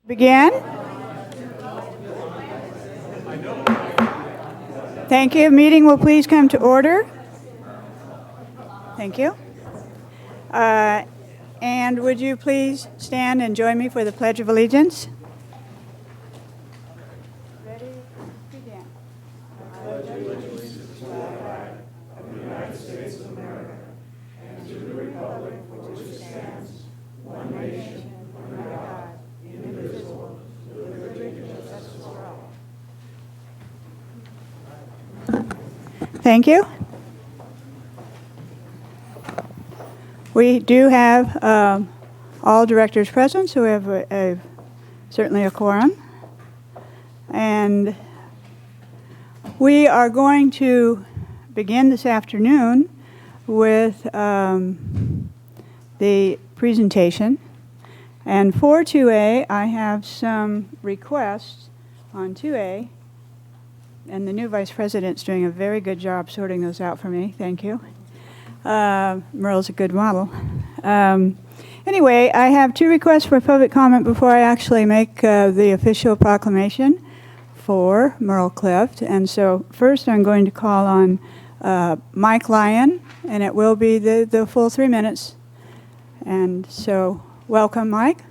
Begin. Thank you. Meeting will please come to order. Thank you. And would you please stand and join me for the Pledge of Allegiance? Ready? Begin. I pledge allegiance to the flag of the United States of America and to the republic for which it stands, one nation, under God, indivisible, with liberty and justice for all. Thank you. We do have all directors present, so we have certainly a quorum. And we are going to begin this afternoon with the presentation. And for 2A, I have some requests on 2A. And the new vice president's doing a very good job sorting those out for me. Thank you. Merle's a good model. Anyway, I have two requests for public comment before I actually make the official proclamation for Merle Clift. And so first I'm going to call on Mike Lyon, and it will be the full 3 minutes. And so welcome, Mike.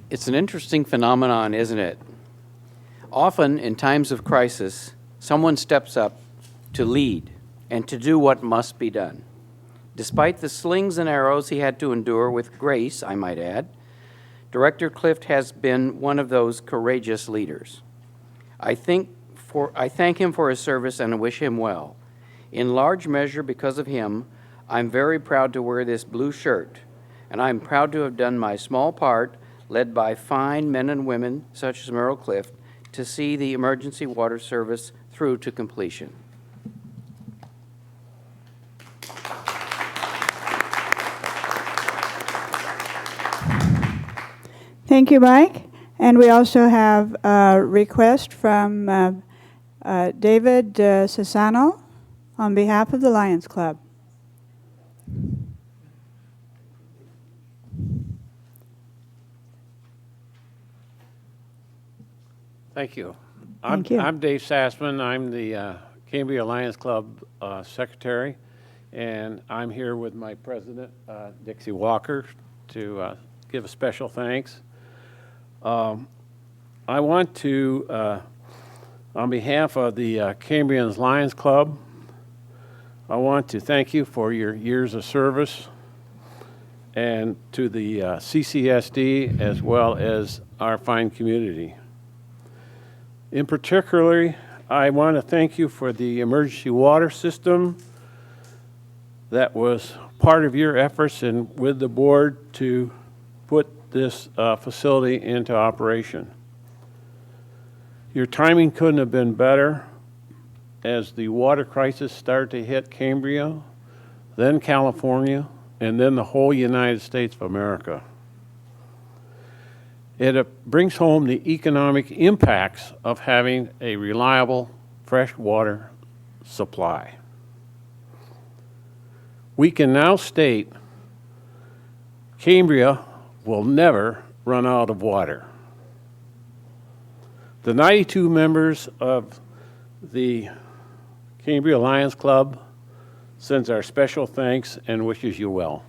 It's an interesting phenomenon, isn't it? Often in times of crisis, someone steps up to lead and to do what must be done. Despite the slings and arrows he had to endure with grace, I might add, Director Clift has been one of those courageous leaders. I thank him for his service and wish him well. In large measure because of him, I'm very proud to wear this blue shirt, and I'm proud to have done my small part, led by fine men and women such as Merle Clift, to see the emergency water service through to completion. Thank you, Mike. And we also have a request from David Sassano on behalf of the Lions Club. Thank you. Thank you. I'm Dave Sassman. I'm the Cambria Lions Club secretary, and I'm here with my president, Dixie Walker, to give a special thanks. I want to, on behalf of the Cambrians Lions Club, I want to thank you for your years of service, and to the CCSD as well as our fine community. In particular, I want to thank you for the emergency water system that was part of your efforts and with the board to put this facility into operation. Your timing couldn't have been better as the water crisis started to hit Cambria, then California, and then the whole United States of America. It brings home the economic impacts of having a reliable fresh water supply. We can now state Cambria will never run out of water. The 92 members of the Cambria Lions Club sends our special thanks and wishes you well.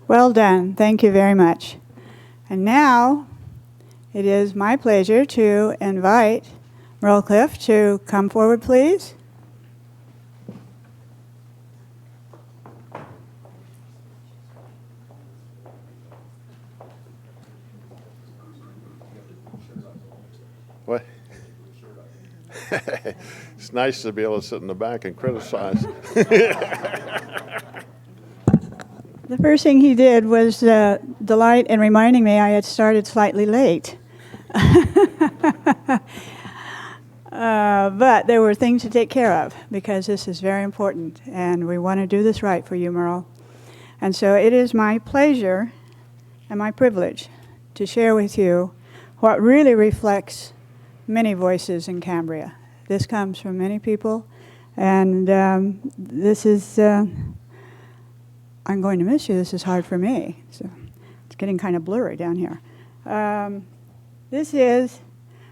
Well done. Thank you very much. And now it is my pleasure to invite Merle Clift to come forward, please. What? It's nice to be able to sit in the back and criticize. The first thing he did was delight in reminding me I had started slightly late. But there were things to take care of because this is very important, and we want to do this right for you, Merle. And so it is my pleasure and my privilege to share with you what really reflects many voices in Cambria. this comes from many people, and this is, I'm going to miss you. This is hard for me. So it's getting kind of blurry down here. This is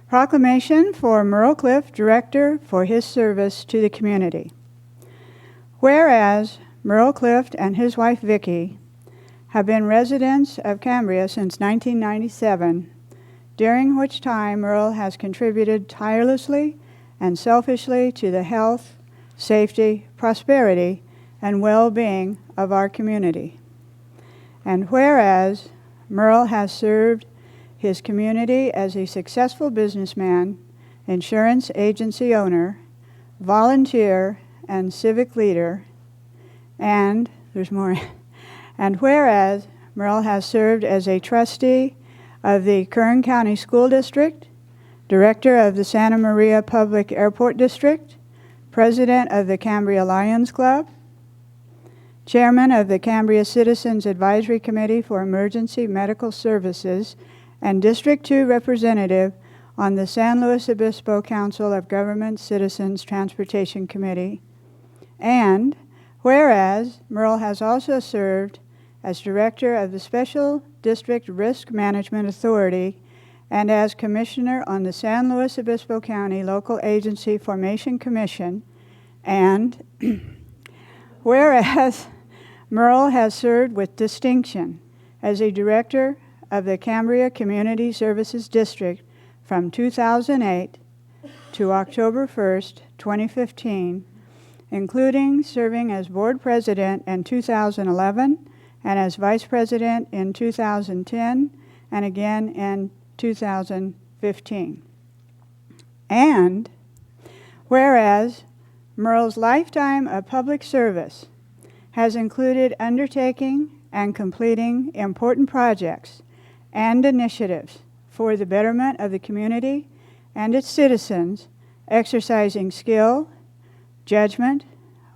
proclamation for Merle Cliff, Director, for his service to the community. Whereas Merle Cliff and his wife Vicki have been residents of Cambria since 1997, during which time Merle has contributed tirelessly and selfishly to the health, safety, prosperity, and well-being of our community. And whereas Merle has served his community as a successful businessman, insurance agency owner, volunteer, and civic leader, and there's more, and whereas Merle has served as a trustee of the Kern County School District, Director of the Santa Maria Public Airport District, President of the Cambria Lions Club, Chairman of the Cambria Citizens Advisory Committee for Emergency Medical Services, and District 2 Representative on the San Luis Obispo Council of Government Citizens Transportation Committee. And whereas Merle has also served as Director of the Special District Risk Management Authority and as Commissioner on the San Luis Obispo County Local Agency Formation Commission, and whereas Merle has served with distinction as a Director of the Cambria Community Services District from 2008 to October 1st, 2015, including serving as Board President in 2011 and as Vice President in 2010 and again in 2015. And whereas Merle's lifetime of public service has included undertaking and completing important projects and initiatives for the betterment of the community and its citizens, exercising skill, judgment,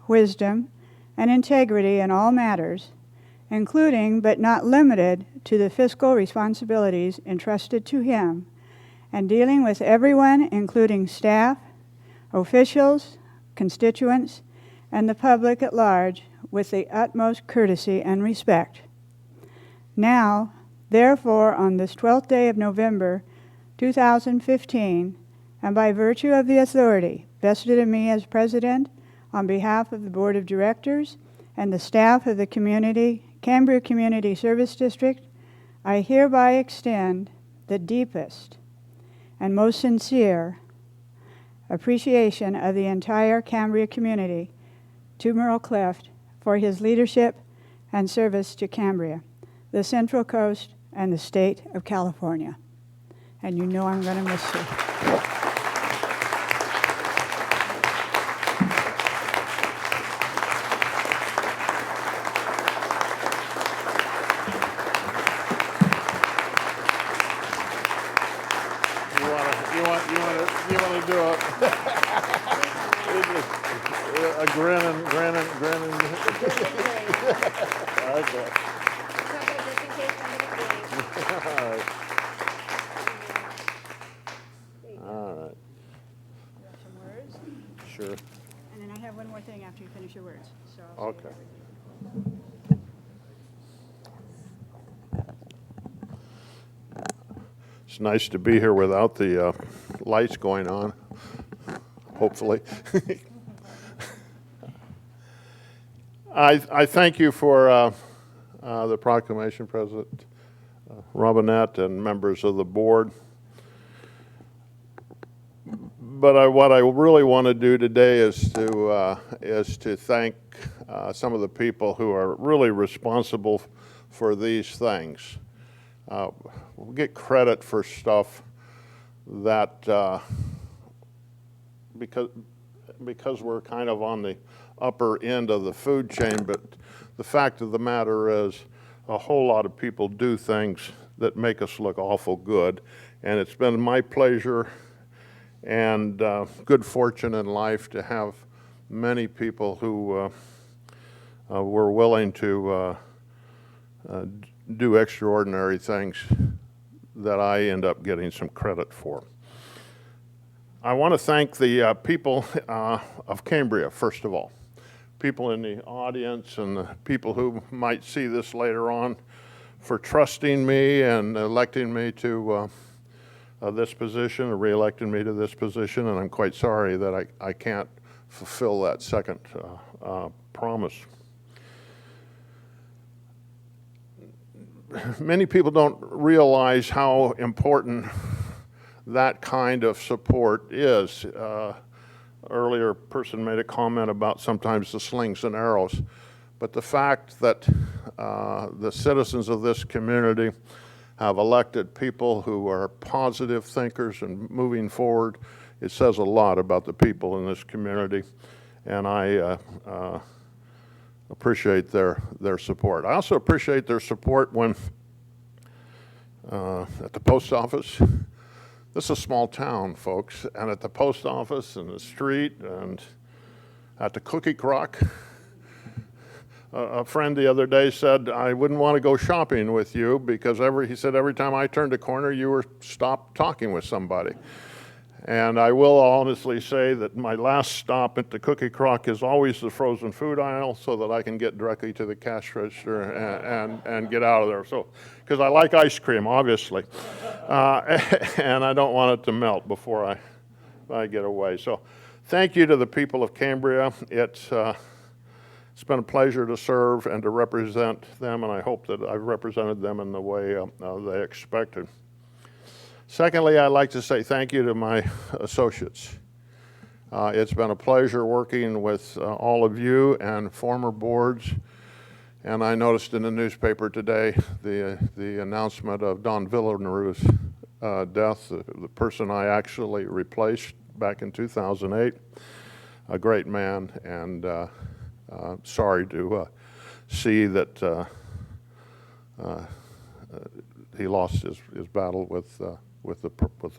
wisdom, and integrity in all matters, including but not limited to the fiscal responsibilities entrusted to him, and dealing with everyone, including staff, officials, constituents, and the public at large, with the utmost courtesy and respect. Now, therefore, on this 12th day of November, 2015, and by virtue of the authority vested in me as President on behalf of the Board of Directors and the staff of the Cambria Community Service District, I hereby extend the deepest and most sincere appreciation of the entire Cambria community to Merle Cliff for his leadership and service to Cambria, the Central Coast, and the state of California. And you know I'm going to miss you. You want to do a grinning. Okay. All right. Some words, Sure. and then I have one more thing after you finish your words. So Okay. It's nice to be here without the lights going on, hopefully. I thank you for the proclamation, President Robinette and members of the board. But what I really want to do today is to thank some of the people who are really responsible for these things. We get credit for stuff that because we're kind of on the upper end of the food chain, but the fact of the matter is a whole lot of people do things that make us look awful good, and it's been my pleasure and good fortune in life to have many people who were willing to do extraordinary things that I end up getting some credit for. I want to thank the people of Cambria, first of all. People in the audience and the people who might see this later on for trusting me and electing me to this position, or re-electing me to this position, and I'm quite sorry that I can't fulfill that second promise. Many people don't realize how important that kind of support is. Earlier, a person made a comment about sometimes the slings and arrows, but the fact that the citizens of this community have elected people who are positive thinkers and moving forward, it says a lot about the people in this community, and I appreciate their support. I also appreciate their support when at the post office. This is a small town, folks, and at the post office and the street and at the cookie crock. A friend the other day said, I wouldn't want to go shopping with you because he said every time I turned a corner, you were stopped talking with somebody. And I will honestly say that my last stop at the cookie crock is always the frozen food aisle so that I can get directly to the cash register and get out of there. So, because I like ice cream, obviously. And I don't want it to melt before I get away. So thank you to the people of Cambria. It's been a pleasure to serve and to represent them, and I hope that I've represented them in the way they expected. Secondly, I'd like to say thank you to my associates. It's been a pleasure working with all of you and former boards, and I noticed in the newspaper today the announcement of Don Villeneuve's death, the person I actually replaced back in 2008. A great man, and sorry to see that he lost his battle with the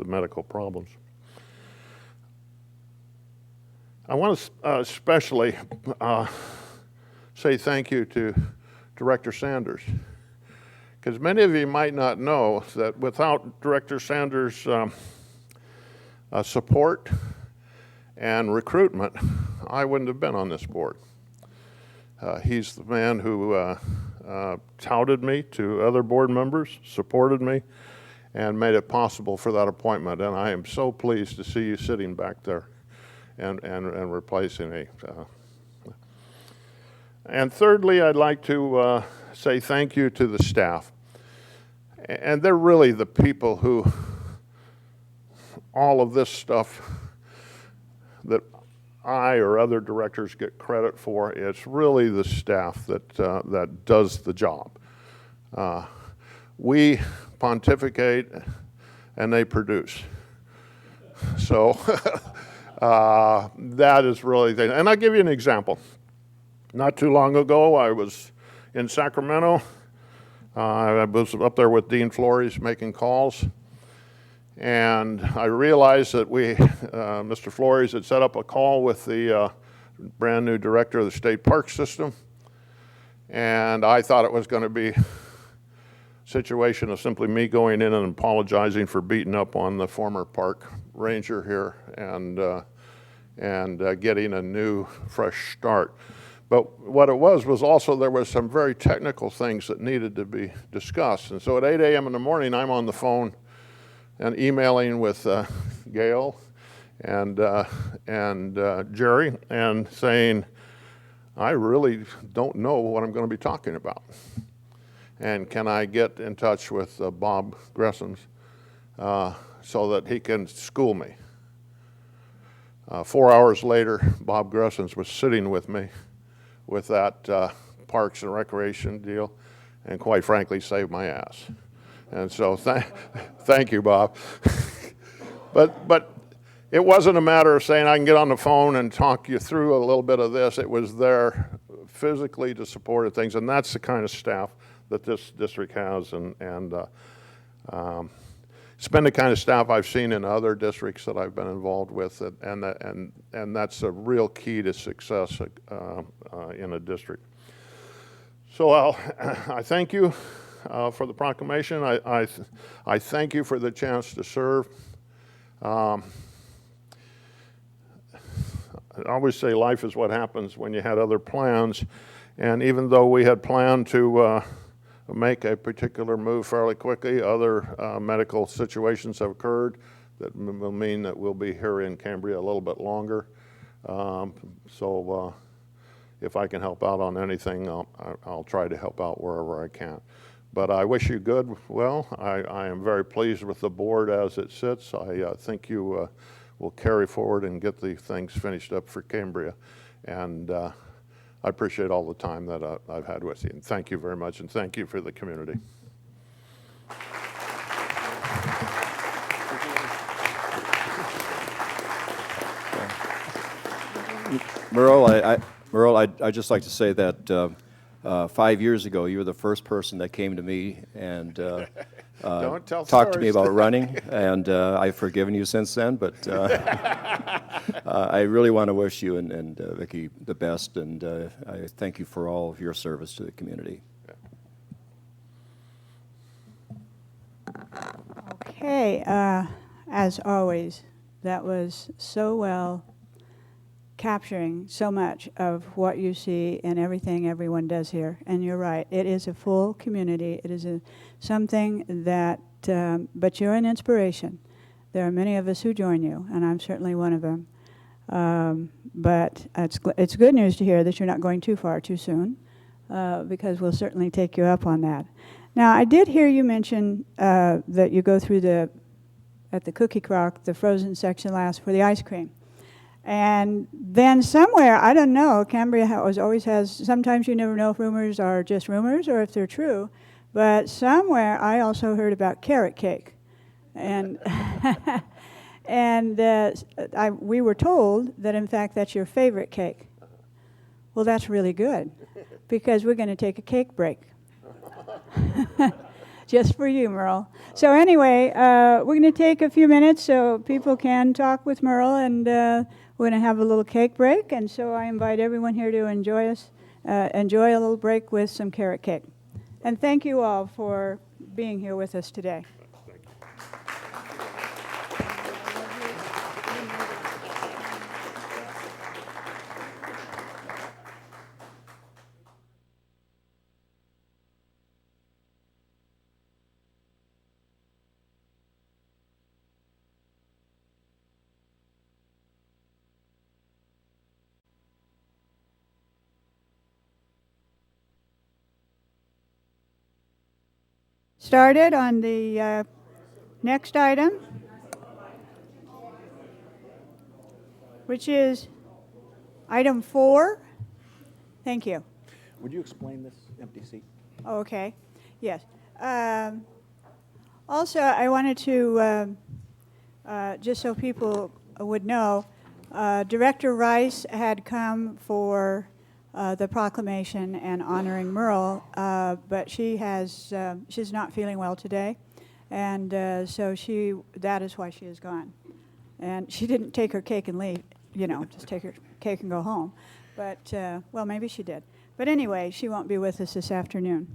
medical problems. I want to especially say thank you to Director Sanders, because many of you might not know that without Director Sanders' support and recruitment, I wouldn't have been on this board. He's the man who touted me to other board members, supported me, and made it possible for that appointment. And I am so pleased to see you sitting back there and replacing me. And thirdly, I'd like to say thank you to the staff. And they're really the people who all of this stuff that I or other directors get credit for, it's really the staff that does the job. We pontificate and they produce. So that is really the thing. And I'll give you an example. Not too long ago, I was in Sacramento. I was up there with Dean Flores making calls. And I realized that Mr. Flores had set up a call with the brand new director of the state park system. And I thought it was going to be a situation of simply me going in and apologizing for beating up on the former park ranger here and getting a new, fresh start. But what it was also there was some very technical things that needed to be discussed. And so at 8 a.m. in the morning, I'm on the phone and emailing with Gail and Jerry and saying, I really don't know what I'm going to be talking about. And can I get in touch with Bob Gressens so that he can school me? 4 hours later, Bob Gressens was sitting with me with that Parks and Recreation deal, and quite frankly, saved my ass. And so thank you, Bob. But it wasn't a matter of saying I can get on the phone and talk you through a little bit of this. It was there physically to support things, and that's the kind of staff that this district has, and it's been the kind of staff I've seen in other districts that I've been involved with, and that's a real key to success in a district. So I thank you for the proclamation. I thank you for the chance to serve. I always say life is what happens when you had other plans. And even though we had planned to make a particular move fairly quickly, other medical situations have occurred that will mean that we'll be here in Cambria a little bit longer. So if I can help out on anything, I'll try to help out wherever I can. But I wish you good. Well, I am very pleased with the board as it sits. I think you will carry forward and get the things finished up for Cambria. And I appreciate all the time that I've had with you. And thank you very much, and thank you for the community. Merle, I'd just like to say that 5 years ago, you were the first person that came to me and Don't tell talked to me stories. about running, and I've forgiven you since then, but I really want to wish you and Vicki the best, and I thank you for all of your service to the community. Okay, as always, that was so well capturing so much of what you see and everything everyone does here. And you're right, it is a full community. It is something that, but you're an inspiration. There are many of us who join you, and I'm certainly one of them. But it's good news to hear that you're not going too far too soon, because we'll certainly take you up on that. Now, I did hear you mention that you go through at the cookie crock, the frozen section last for the ice cream. And then somewhere, I don't know, Cambria always has, sometimes you never know if rumors are just rumors or if they're true, but somewhere I also heard about carrot cake. And and we were told that, in fact, that's your favorite cake. Well, that's really good, because we're going to take a cake break. Just for you, Merle. So anyway, we're going to take a few minutes so people can talk with Merle, and we're going to have a little cake break. And so I invite everyone here to enjoy a little break with some carrot cake. And thank you all for being here with us today. Started on the next item, which is item 4. Thank you. Would you explain this empty seat? Oh, okay. Yes. Also, I wanted to, just so people would know, Director Rice had come for the proclamation and honoring Merle, but she's not feeling well today, and so that is why she is gone. And she didn't take her cake and leave, just take her cake and go home. But, well, maybe she did. But anyway, she won't be with us this afternoon.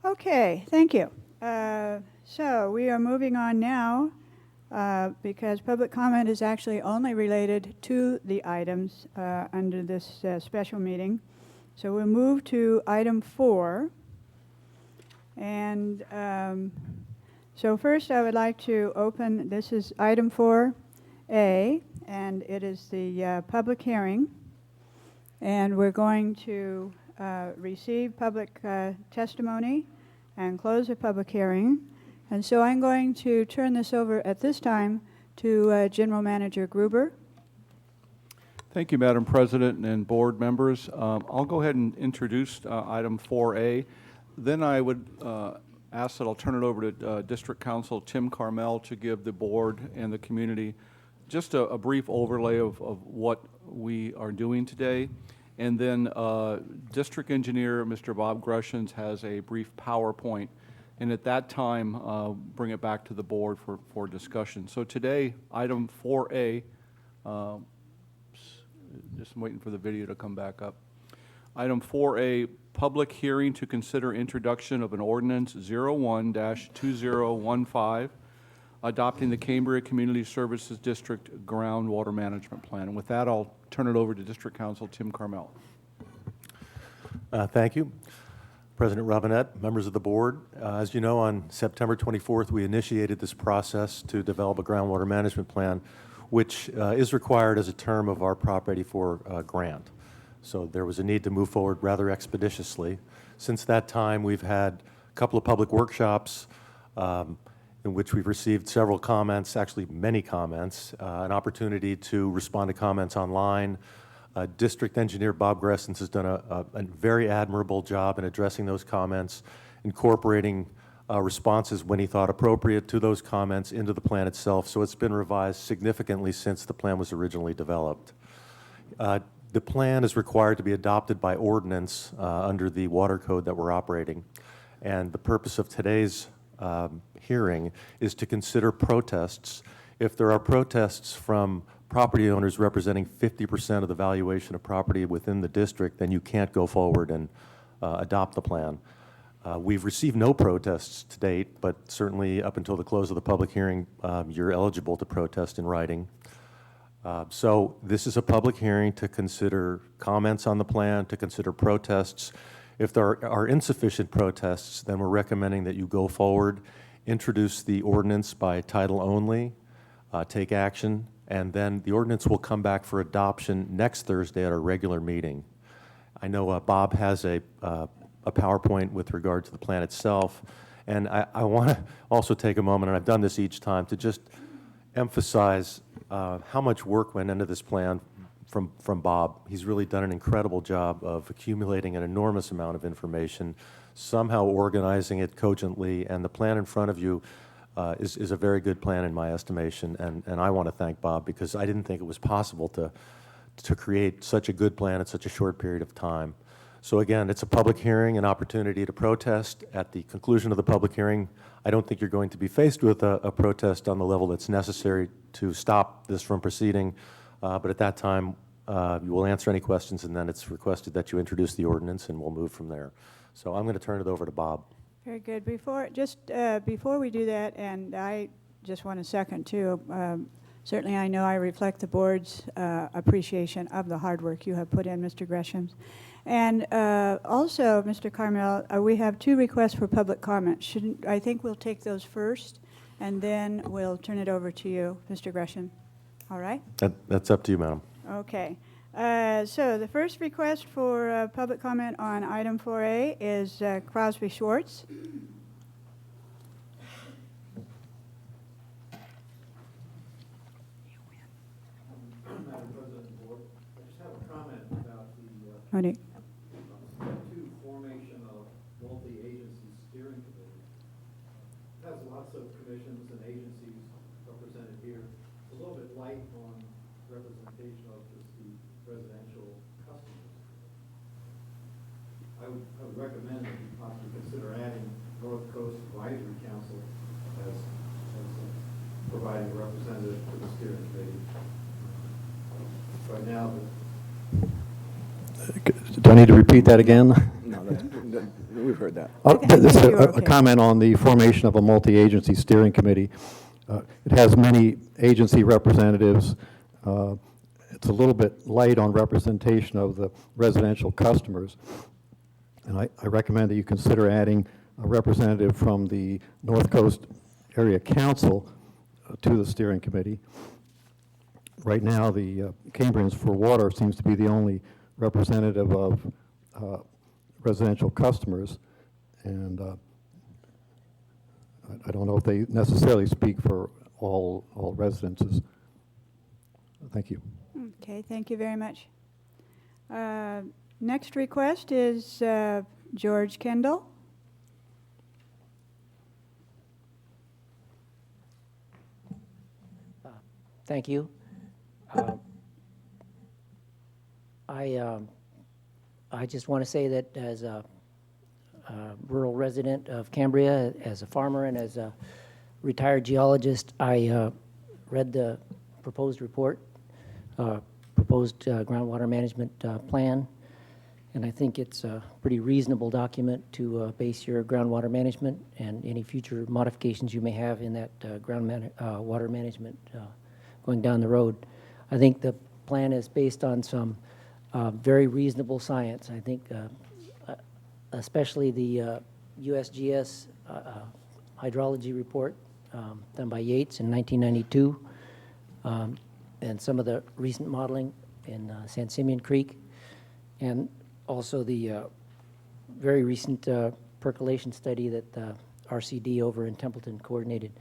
Okay, thank you. So we are moving on now, because public comment is actually only related to the items under this special meeting. So we'll move to item 4. And so first I would like to open, this is item 4A, and it is the public hearing. And we're going to receive public testimony and close the public hearing. And so I'm going to turn this over at this time to General Manager Gruber. Thank you, Madam President and board members. I'll go ahead and introduce item 4A. Then I would ask that I'll turn it over to District Council Tim Carmel to give the board and the community just a brief overlay of what we are doing today. And then District Engineer Mr. Bob Greshens has a brief PowerPoint. And at that time, bring it back to the board for discussion. So today, item 4A, just waiting for the video to come back up. Item 4A, public hearing to consider introduction of an ordinance 01-2015, adopting the Cambria Community Services District Groundwater Management Plan. And with that, I'll turn it over to District Council Tim Carmel. Thank you. President Robinette, members of the board. As you know, on September 24th, we initiated this process to develop a groundwater management plan, which is required as a term of our Prop 84 grant. So there was a need to move forward rather expeditiously. Since that time, we've had a couple of public workshops in which we've received several comments, actually many comments, an opportunity to respond to comments online. District Engineer Bob Gressens has done a very admirable job in addressing those comments, incorporating responses when he thought appropriate to those comments into the plan itself. So it's been revised significantly since the plan was originally developed. The plan is required to be adopted by ordinance under the water code that we're operating. And the purpose of today's hearing is to consider protests. If there are protests from property owners representing 50% of the valuation of property within the district, then you can't go forward and adopt the plan. We've received no protests to date, but certainly up until the close of the public hearing, you're eligible to protest in writing. So this is a public hearing to consider comments on the plan, to consider protests. If there are insufficient protests, then we're recommending that you go forward, introduce the ordinance by title only, take action, and then the ordinance will come back for adoption next Thursday at our regular meeting. I know Bob has a PowerPoint with regard to the plan itself, and I want to also take a moment, and I've done this each time, to just emphasize how much work went into this plan from Bob. He's really done an incredible job of accumulating an enormous amount of information, somehow organizing it cogently, and the plan in front of you is a very good plan in my estimation, and I want to thank Bob because I didn't think it was possible to create such a good plan in such a short period of time. So again, it's a public hearing, an opportunity to protest. At the conclusion of the public hearing, I don't think you're going to be faced with a protest on the level that's necessary to stop this from proceeding, but at that time, you will answer any questions, and then it's requested that you introduce the ordinance, and we'll move from there. So I'm going to turn it over to Bob. Very good. Before we do that, and I just want to second too, certainly I know I reflect the board's appreciation of the hard work you have put in, Mr. Gresham. And also, Mr. Carmel, we have 2 requests for public comment. I think we'll take those first, and then we'll turn it over to you, Mr. Gresham. All right? That's up to you, madam. Okay. So the first request for public comment on item 4A is Crosby Schwartz. Madam President and Board, I just have a comment about the What do you- step 2 formation of multi-agency steering committee. It has lots of commissions and agencies represented here. It's a little bit light on representation of just the residential customers. I would recommend that you possibly consider adding North Coast Advisory Council as providing a representative to the steering committee. Right now, Do I need to repeat that again? No, we've heard that. This is you're a okay. comment on the formation of a multi-agency steering committee. It has many agency representatives. It's a little bit light on representation of the residential customers. And I recommend that you consider adding a representative from the North Coast Area Council to the steering committee. Right now, the Cambrians for Water seems to be the only representative of residential customers, and I don't know if they necessarily speak for all residences. Thank you. Okay, thank you very much. Next request is George Kendall. Thank you. I just want to say that as a rural resident of Cambria, as a farmer, and as a retired geologist, I read the proposed report, proposed groundwater management plan, And I think it's a pretty reasonable document to base your groundwater management and any future modifications you may have in that water management going down the road. I think the plan is based on some very reasonable science. I think especially the USGS hydrology report done by Yates in 1992, and some of the recent modeling in San Simeon Creek, and also the very recent percolation study that RCD over in Templeton coordinated,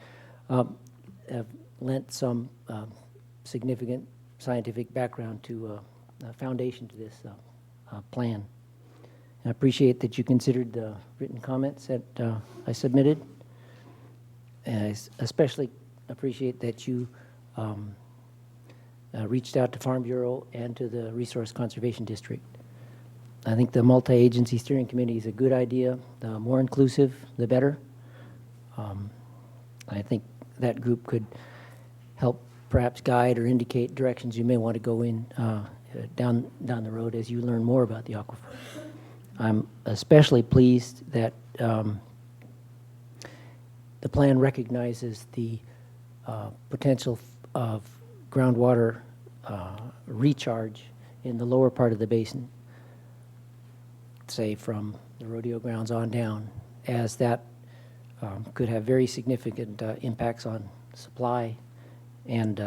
have lent some significant scientific background to a foundation to this plan. I appreciate that you considered the written comments that I submitted. And I especially appreciate that you reached out to Farm Bureau and to the Resource Conservation District. I think the multi-agency steering committee is a good idea. The more inclusive, the better. I think that group could help perhaps guide or indicate directions you may want to go in down the road as you learn more about the aquifer. I'm especially pleased that the plan recognizes the potential of groundwater recharge in the lower part of the basin, say from the rodeo grounds on down, as that could have very significant impacts on supply and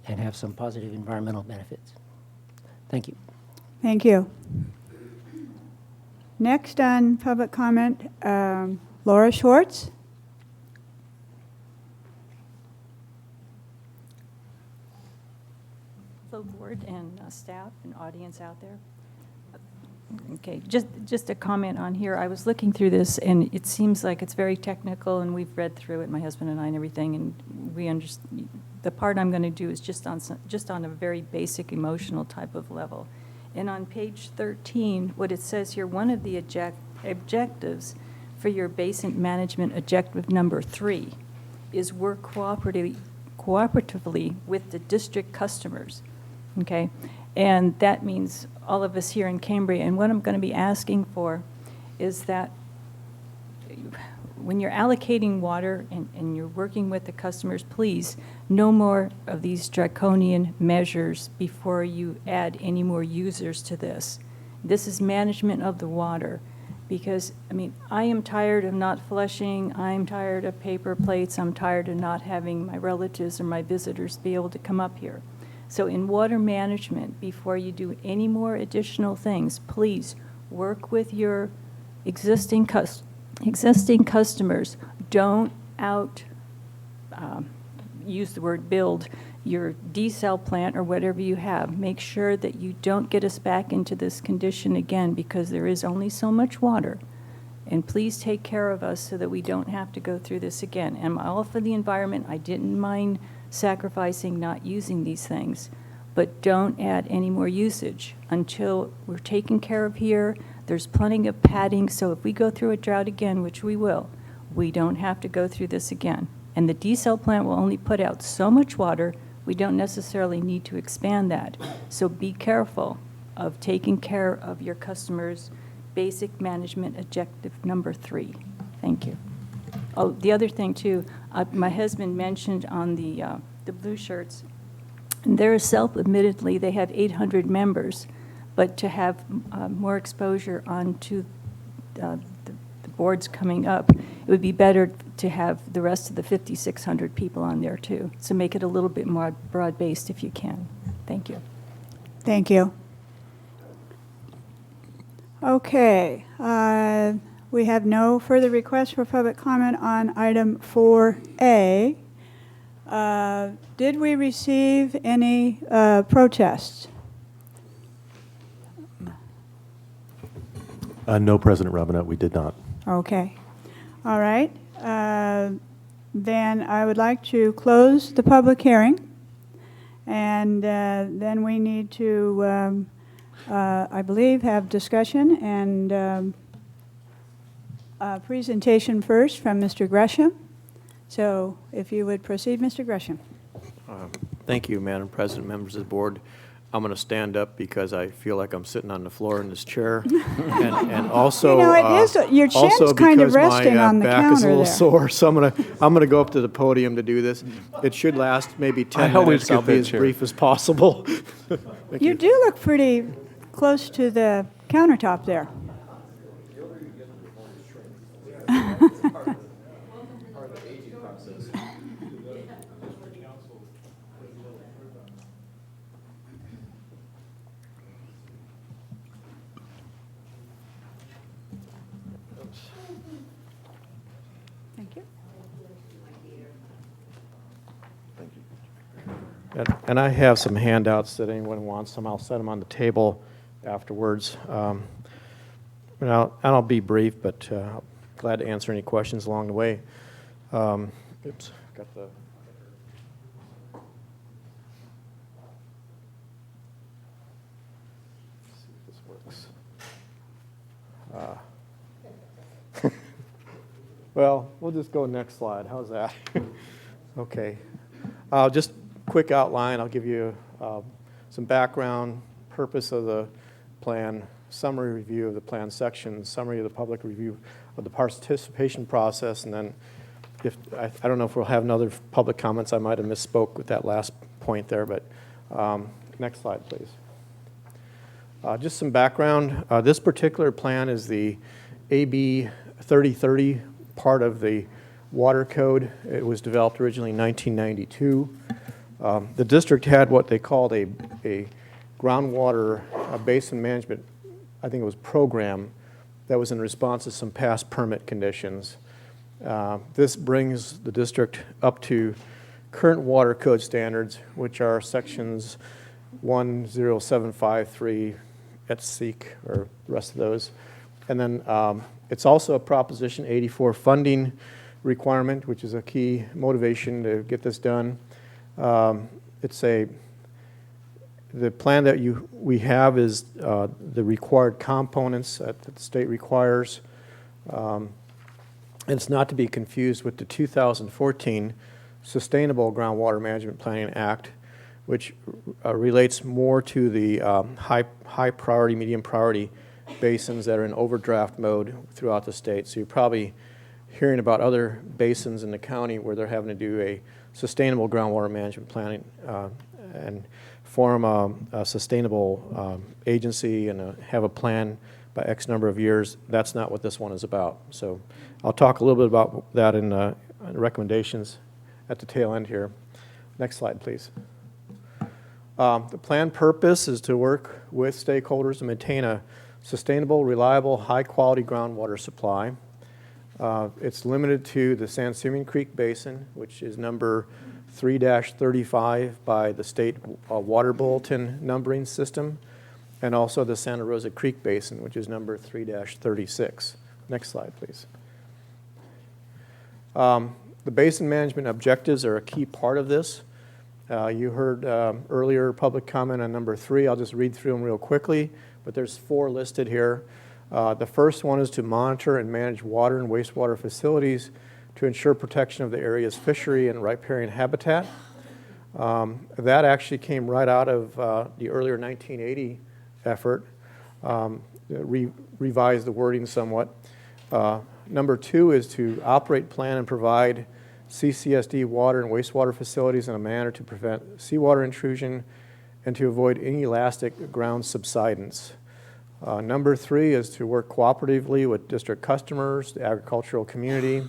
have some positive environmental benefits. Thank you. Thank you. Next on public comment, Laura Schwartz. Hello, board and staff and audience out there. Okay, just a comment on here. I was looking through this, and it seems like it's very technical, and we've read through it, my husband and I, and everything, and we understand. The part I'm going to do is just on a very basic emotional type of level. And on page 13, what it says here, one of the objectives for your basin management objective number 3 is work cooperatively with the district customers. Okay, and that means all of us here in Cambria. And what I'm going to be asking for is that when you're allocating water and you're working with the customers, please, no more of these draconian measures before you add any more users to this. This is management of the water. Because, I mean, I am tired of not flushing. I'm tired of paper plates. I'm tired of not having my relatives or my visitors be able to come up here. So in water management, before you do any more additional things, please work with your existing customers. Don't use the word build your desal plant or whatever you have. Make sure that you don't get us back into this condition again, because there is only so much water. And please take care of us so that we don't have to go through this again. I'm all for the environment. I didn't mind sacrificing not using these things, but don't add any more usage until we're taken care of here. There's plenty of padding, so if we go through a drought again, which we will, we don't have to go through this again. And the desal plant will only put out so much water. We don't necessarily need to expand that. So be careful of taking care of your customers' basic management objective number 3. Thank you. Oh, the other thing too, my husband mentioned on the blue shirts, they're self-admittedly, they have 800 members, but to have more exposure onto the boards coming up, it would be better to have the rest of the 5,600 people on there too. So make it a little bit more broad-based if you can. Thank you. Thank you. Okay. We have no further requests for public comment on item 4A. Did we receive any protests? No, President Robinette, we did not. Okay. All right. Then I would like to close the public hearing. And then we need to, I believe, have discussion and presentation first from Mr. Gresham. So if you would proceed, Mr. Gresham. Thank you, Madam President, members of the board. I'm going to stand up because I feel like I'm sitting on the floor in this chair. And also, You know, it is, your chin's also kind of because resting my on the back is a counter little there. sore, so I'm gonna go up to the podium to do this. It should last maybe 10 always minutes. get I'll be that as chair. brief as possible. You do look pretty close to the countertop there. Thank you. And I have some handouts that anyone wants them. I'll set them on the table afterwards. And I'll be brief, but glad to answer any questions along the way. Oops, got the. Let's see if this works. Well, we'll just go next slide. How's that? Okay. Just quick outline. I'll give you some background, purpose of the plan, summary review of the plan section, summary of the public review of the participation process, and then if I don't know if we'll have another public comments. I might have misspoke with that last point there, but next slide, please. Just some background. This particular plan is the AB 3030 part of the water code. It was developed originally in 1992. The district had what they called a groundwater basin management, I think it was program, that was in response to some past permit conditions. This brings the district up to current water code standards, which are sections 10753 et seq, or the rest of those. And then it's also a Proposition 84 funding requirement, which is a key motivation to get this done. The plan that we have is the required components that the state requires. And it's not to be confused with the 2014 Sustainable Groundwater Management Planning Act, which relates more to the high priority, medium priority basins that are in overdraft mode throughout the state. So you're probably hearing about other basins in the county where they're having to do a sustainable groundwater management planning and form a sustainable agency and have a plan by X number of years. That's not what this one is about. So I'll talk a little bit about that in recommendations at the tail end here. Next slide, please. The plan purpose is to work with stakeholders to maintain a sustainable, reliable, high-quality groundwater supply. It's limited to the San Simeon Creek Basin, which is number 3-35 by the state water bulletin numbering system, and also the Santa Rosa Creek Basin, which is number 3-36. Next slide, please. The basin management objectives are a key part of this. You heard earlier public comment on number 3. I'll just read through them real quickly, but there's 4 listed here. The first one is to monitor and manage water and wastewater facilities to ensure protection of the area's fishery and riparian habitat. That actually came right out of the earlier 1980 effort, revised the wording somewhat. Number 2 is to operate, plan, and provide CSD water and wastewater facilities in a manner to prevent seawater intrusion and to avoid inelastic ground subsidence. Number 3 is to work cooperatively with district customers, the agricultural community,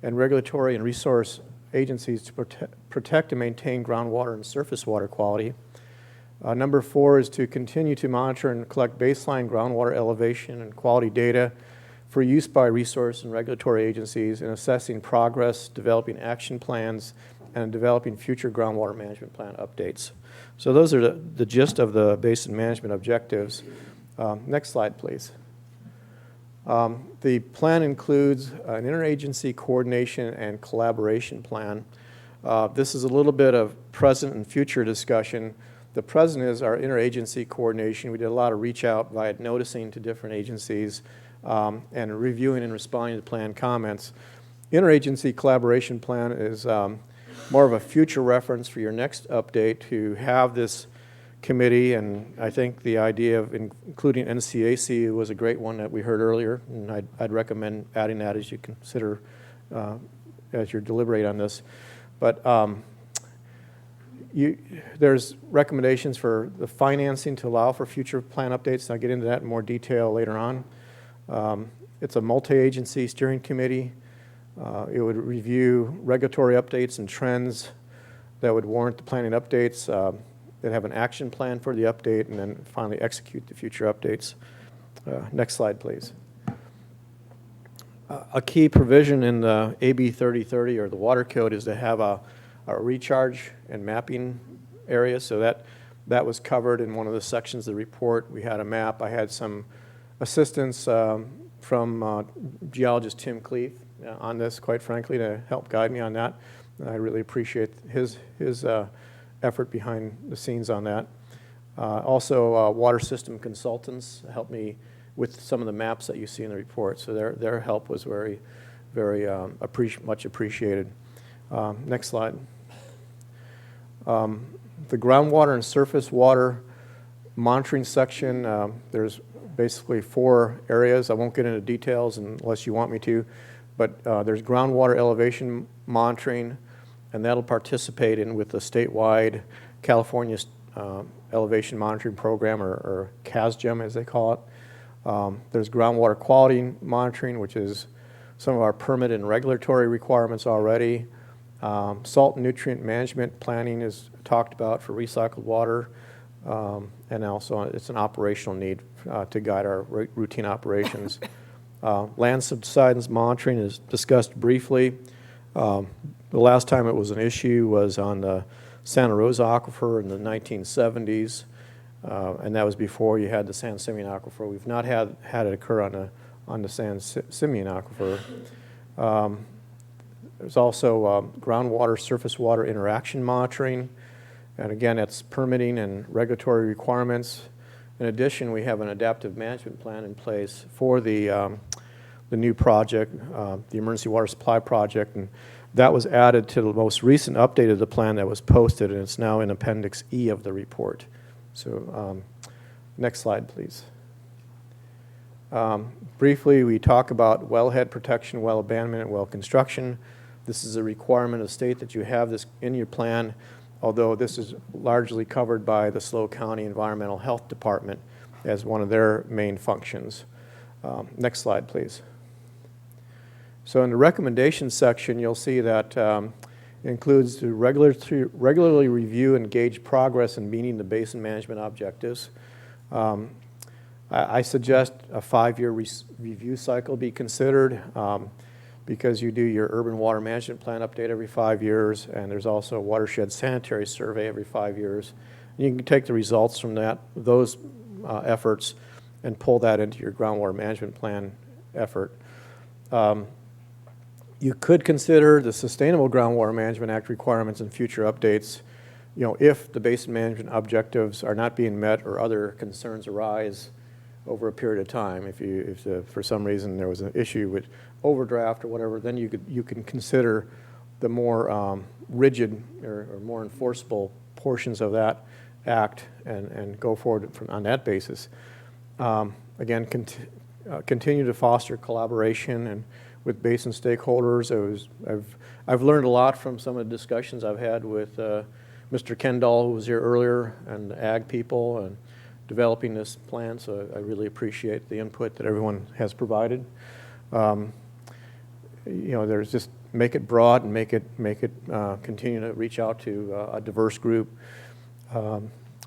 and regulatory and resource agencies to protect and maintain groundwater and surface water quality. Number 4 is to continue to monitor and collect baseline groundwater elevation and quality data for use by resource and regulatory agencies in assessing progress, developing action plans, and developing future groundwater management plan updates. So those are the gist of the basin management objectives. Next slide, please. The plan includes an interagency coordination and collaboration plan. This is a little bit of present and future discussion. The present is our interagency coordination. We did a lot of reach out via noticing to different agencies and reviewing and responding to plan comments. Interagency collaboration plan is more of a future reference for your next update to have this committee, and I think the idea of including NCAC was a great one that we heard earlier, and I'd recommend adding that as you consider, as you deliberate on this. But there's recommendations for the financing to allow for future plan updates, and I'll get into that in more detail later on. It's a multi-agency steering committee. It would review regulatory updates and trends that would warrant the planning updates. They'd have an action plan for the update, and then finally execute the future updates. Next slide, please. A key provision in the AB 3030 or the water code is to have a recharge and mapping area. So that was covered in one of the sections of the report. We had a map. I had some assistance from geologist Tim Cleef on this, quite frankly, to help guide me on that. And I really appreciate his effort behind the scenes on that. Also, water system consultants helped me with some of the maps that you see in the report. So their help was very, very much appreciated. Next slide. The groundwater and surface water monitoring section, there's basically 4 areas. I won't get into details unless you want me to, but there's groundwater elevation monitoring, and that'll participate in with the statewide California elevation monitoring program, or CASGEM as they call it. There's groundwater quality monitoring, which is some of our permit and regulatory requirements already. Salt and nutrient management planning is talked about for recycled water, and also it's an operational need to guide our routine operations. Land subsidence monitoring is discussed briefly. The last time it was an issue was on the Santa Rosa Aquifer in the 1970s, and that was before you had the San Simeon Aquifer. We've not had it occur on the San Simeon Aquifer. There's also groundwater, surface water interaction monitoring, and again, it's permitting and regulatory requirements. In addition, we have an adaptive management plan in place for the new project, the emergency water supply project, and that was added to the most recent update of the plan that was posted, and it's now in Appendix E of the report. So next slide, please. Briefly, we talk about wellhead protection, well abandonment, and well construction. This is a requirement of the state that you have this in your plan, although this is largely covered by the SLO County Environmental Health Department as one of their main functions. Next slide, please. So in the recommendations section, you'll see that it includes to regularly review and gauge progress in meeting the basin management objectives. I suggest a 5-year review cycle be considered because you do your urban water management plan update every 5 years, and there's also a watershed sanitary survey every 5 years. And you can take the results from those efforts and pull that into your groundwater management plan effort. You could consider the Sustainable Groundwater Management Act requirements in future updates, if the basin management objectives are not being met or other concerns arise over a period of time. If for some reason there was an issue with overdraft or whatever, then you can consider the more rigid or more enforceable portions of that act and go forward on that basis. Again, continue to foster collaboration and with basin stakeholders. I've learned a lot from some of the discussions I've had with Mr. Kendall, who was here earlier, and the ag people, and developing this plan. So I really appreciate the input that everyone has provided. There's just make it broad and make it continue to reach out to a diverse group.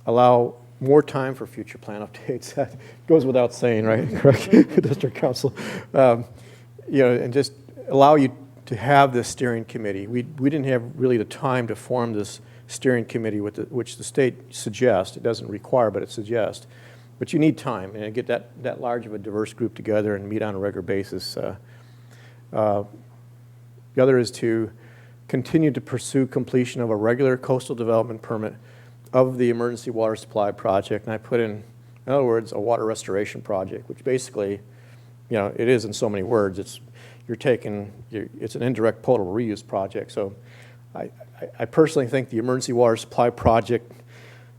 Allow more time for future plan updates. That goes without saying, right? Correct, District Council. And just allow you to have this steering committee. We didn't have really the time to form this steering committee which the state suggests. It doesn't require, but it suggests. But you need time and get that large of a diverse group together and meet on a regular basis. The other is to continue to pursue completion of a regular coastal development permit of the emergency water supply project. And I put in other words, a water restoration project, which basically, it is in so many words. It's an indirect potable reuse project. So I personally think the emergency water supply project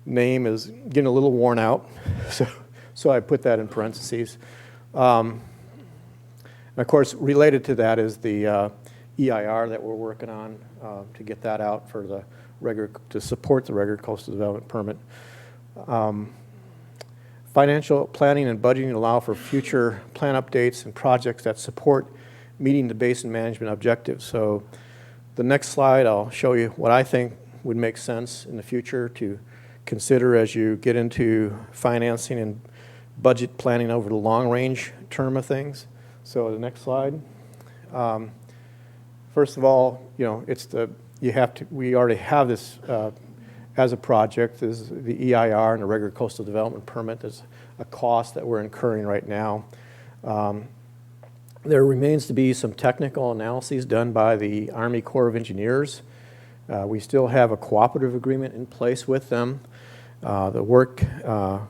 name is getting a little worn out, so I put that in parentheses. And of course, related to that is the EIR that we're working on to get that out for the to support the regular coastal development permit. Financial planning and budgeting allow for future plan updates and projects that support meeting the basin management objectives. So the next slide, I'll show you what I think would make sense in the future to consider as you get into financing and budget planning over the long range term of things. So the next slide. First of all, you know, we already have this as a project. This is the EIR and the regular coastal development permit. There's a cost that we're incurring right now. There remains to be some technical analyses done by the Army Corps of Engineers. We still have a cooperative agreement in place with them. The work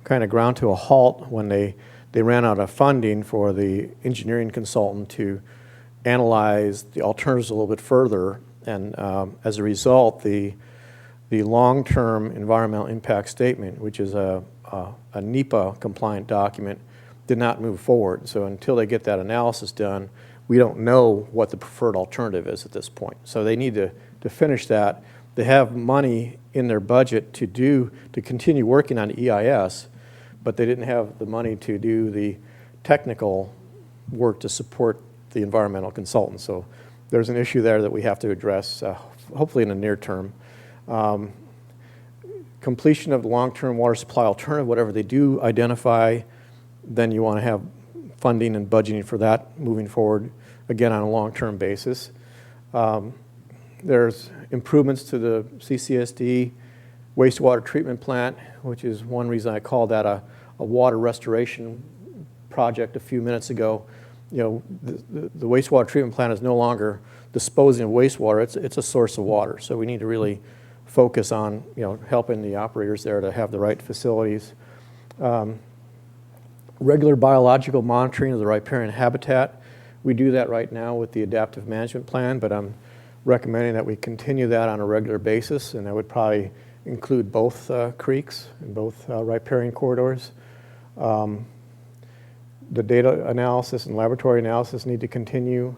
kind of ground to a halt when they ran out of funding for the engineering consultant to analyze the alternatives a little bit further. And as a result, the long-term environmental impact statement, which is a NEPA compliant document, did not move forward. So until they get that analysis done, we don't know what the preferred alternative is at this point. So they need to finish that. They have money in their budget to continue working on EIS, but they didn't have the money to do the technical work to support the environmental consultant. So there's an issue there that we have to address, hopefully in the near term. Completion of the long-term water supply alternative, whatever they do identify, then you want to have funding and budgeting for that moving forward, again on a long-term basis. There's improvements to the CCSD wastewater treatment plant, which is one reason I called that a water restoration project a few minutes ago. You know, the wastewater treatment plant is no longer disposing of wastewater. It's a source of water. So we need to really focus on, you know, helping the operators there to have the right facilities. Regular biological monitoring of the riparian habitat. We do that right now with the adaptive management plan, but I'm recommending that we continue that on a regular basis, and that would probably include both creeks and both riparian corridors. The data analysis and laboratory analysis need to continue.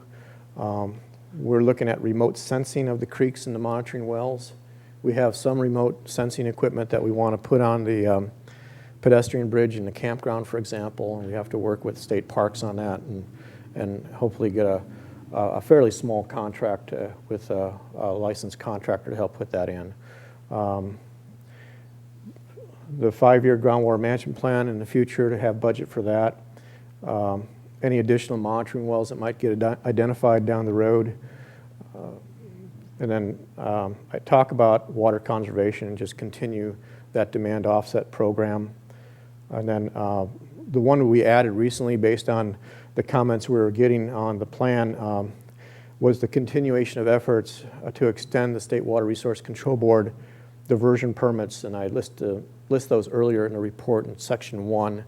We're looking at remote sensing of the creeks and the monitoring wells. We have some remote sensing equipment that we want to put on the pedestrian bridge in the campground, for example, and we have to work with state parks on that and hopefully get a fairly small contract with a licensed contractor to help put that in. The 5-year groundwater management plan in the future, to have budget for that. Any additional monitoring wells that might get identified down the road. And then I talk about water conservation and just continue that demand offset program. And then the one we added recently based on the comments we were getting on the plan was the continuation of efforts to extend the State Water Resource Control Board diversion permits, and I list those earlier in the report in section 1.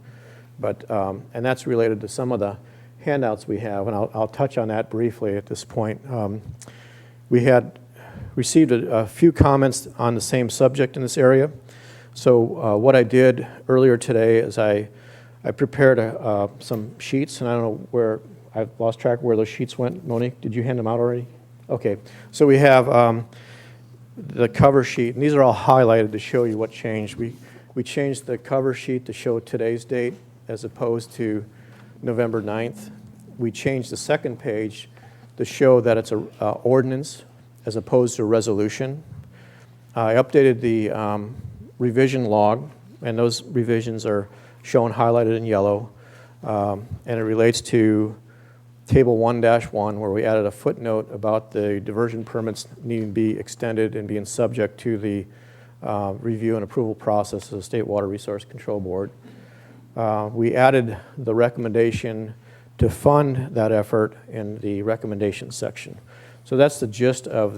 But and that's related to some of the handouts we have, and I'll touch on that briefly at this point. We had received a few comments on the same subject in this area. So what I did earlier today is I prepared some sheets, and I don't know where, I've lost track of where those sheets went. Monique, did you hand them out already? Okay, so we have the cover sheet, and these are all highlighted to show you what changed. We changed the cover sheet to show today's date as opposed to November 9th. We changed the second page to show that it's an ordinance as opposed to a resolution. I updated the revision log, and those revisions are shown highlighted in yellow, and it relates to Table 1-1, where we added a footnote about the diversion permits needing to be extended and being subject to the review and approval process of the State Water Resource Control Board. We added the recommendation to fund that effort in the recommendation section. So that's the gist of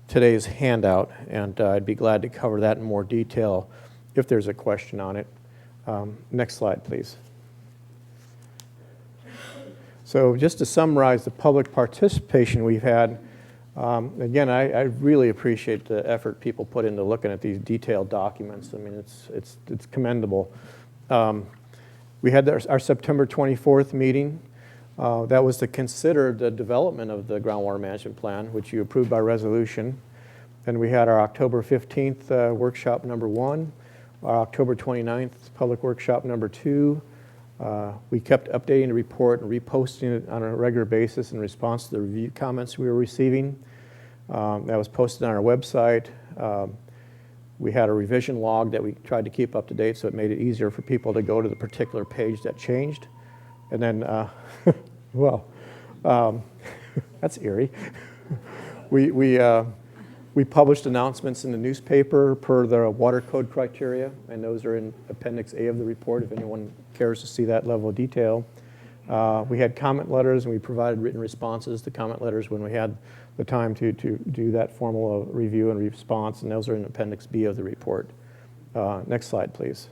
today's handout, and I'd be glad to cover that in more detail if there's a question on it. Next slide, please. So just to summarize the public participation we've had, Again, I really appreciate the effort people put into looking at these detailed documents. I mean, it's commendable. We had our September 24th meeting. That was to consider the development of the groundwater management plan, which you approved by resolution. And we had our October 15th workshop number 1, our October 29th public workshop number 2. We kept updating the report and reposting it on a regular basis in response to the review comments we were receiving. That was posted on our website. We had a revision log that we tried to keep up to date, so it made it easier for people to go to the particular page that changed. And then, well, that's eerie. We published announcements in the newspaper per the water code criteria, and those are in Appendix A of the report if anyone cares to see that level of detail. We had comment letters, and we provided written responses to comment letters when we had the time to do that formal review and response, and those are in Appendix B of the report. Next slide, please.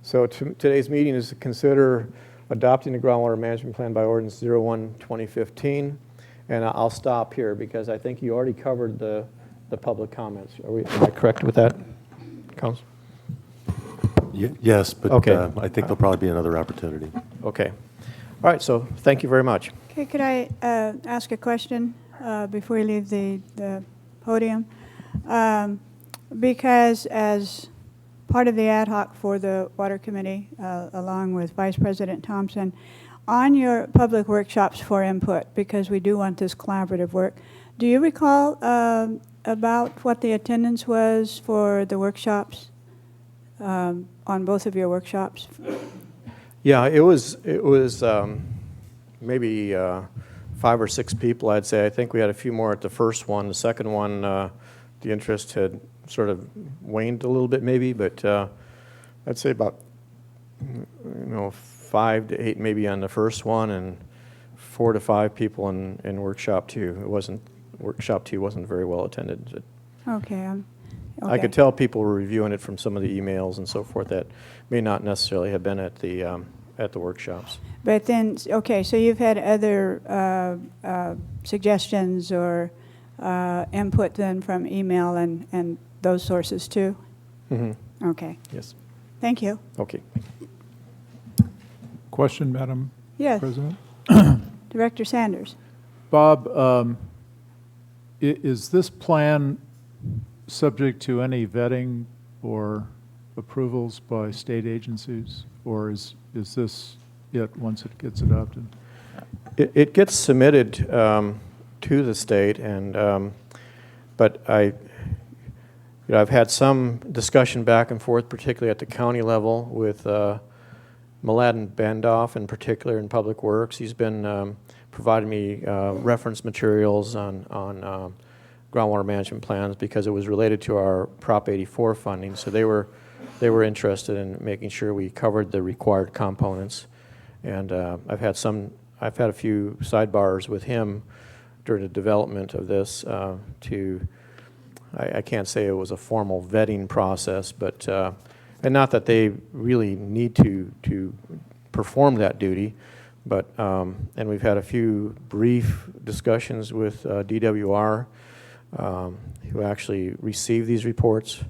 So today's meeting is to consider adopting the groundwater management plan by ordinance 01/2015, and I'll stop here because I think you already covered the public comments. Am I correct with that, Council? Yes, but Okay. I think there'll probably be another opportunity. Okay. All right, so thank you very much. Okay, could I ask a question before you leave the podium? Because as part of the ad hoc for the Water Committee, along with Vice President Thompson, on your public workshops for input, because we do want this collaborative work, do you recall about what the attendance was for the workshops, on both of your workshops? Yeah, it was maybe 5 or 6 people, I'd say. I think we had a few more at the first one. The second one, the interest had sort of waned a little bit maybe, but I'd say about 5 to 8 maybe on the first one, and 4 to 5 people in workshop 2. Workshop 2 wasn't very well attended. Okay. I could tell people were reviewing it from some of the emails and so forth that may not necessarily have been at the workshops. But then, okay, so you've had other suggestions or input then from email and those sources too? Mm-hmm. Okay. Yes. Thank you. Okay. Question, Madam Yes. President? Director Sanders. Bob, is this plan subject to any vetting or approvals by state agencies, or is this it once it gets adopted? It gets submitted to the state, and but I've had some discussion back and forth, particularly at the county level, with Mladen Bandoff in particular in Public Works. He's been providing me reference materials on groundwater management plans because it was related to our Prop 84 funding. So they were interested in making sure we covered the required components. And I've had a few sidebars with him during the development of this I can't say it was a formal vetting process, but and not that they really need to perform that duty, but and we've had a few brief discussions with DWR who actually received these reports.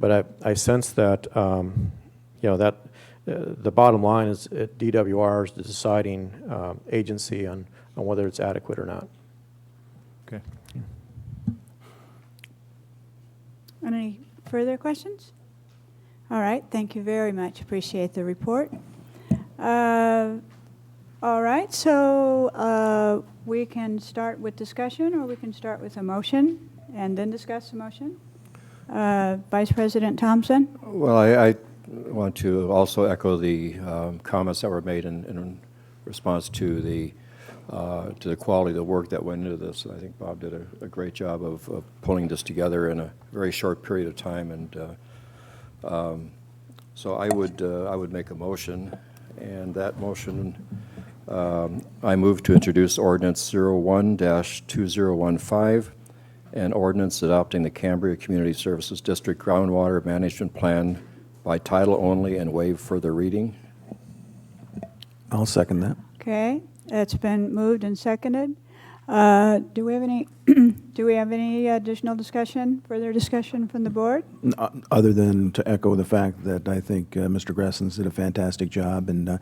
But I sense that that the bottom line is DWR is the deciding agency on whether it's adequate or not. Okay. Any further questions? All right, thank you very much. Appreciate the report. All right, so we can start with discussion, or we can start with a motion and then discuss the motion. Vice President Thompson? Well, I want to also echo the comments that were made in response to the quality of the work that went into this. I think Bob did a great job of pulling this together in a very short period of time, and so I would make a motion, and that motion I move to introduce ordinance 01-2015, an ordinance adopting the Cambria Community Services District Groundwater Management Plan by title only and waive further reading. I'll second that. Okay, it's been moved and seconded. Do we have any, do we have any additional discussion, further discussion from the board? Other than to echo the fact that I think Mr. Gressens did a fantastic job, and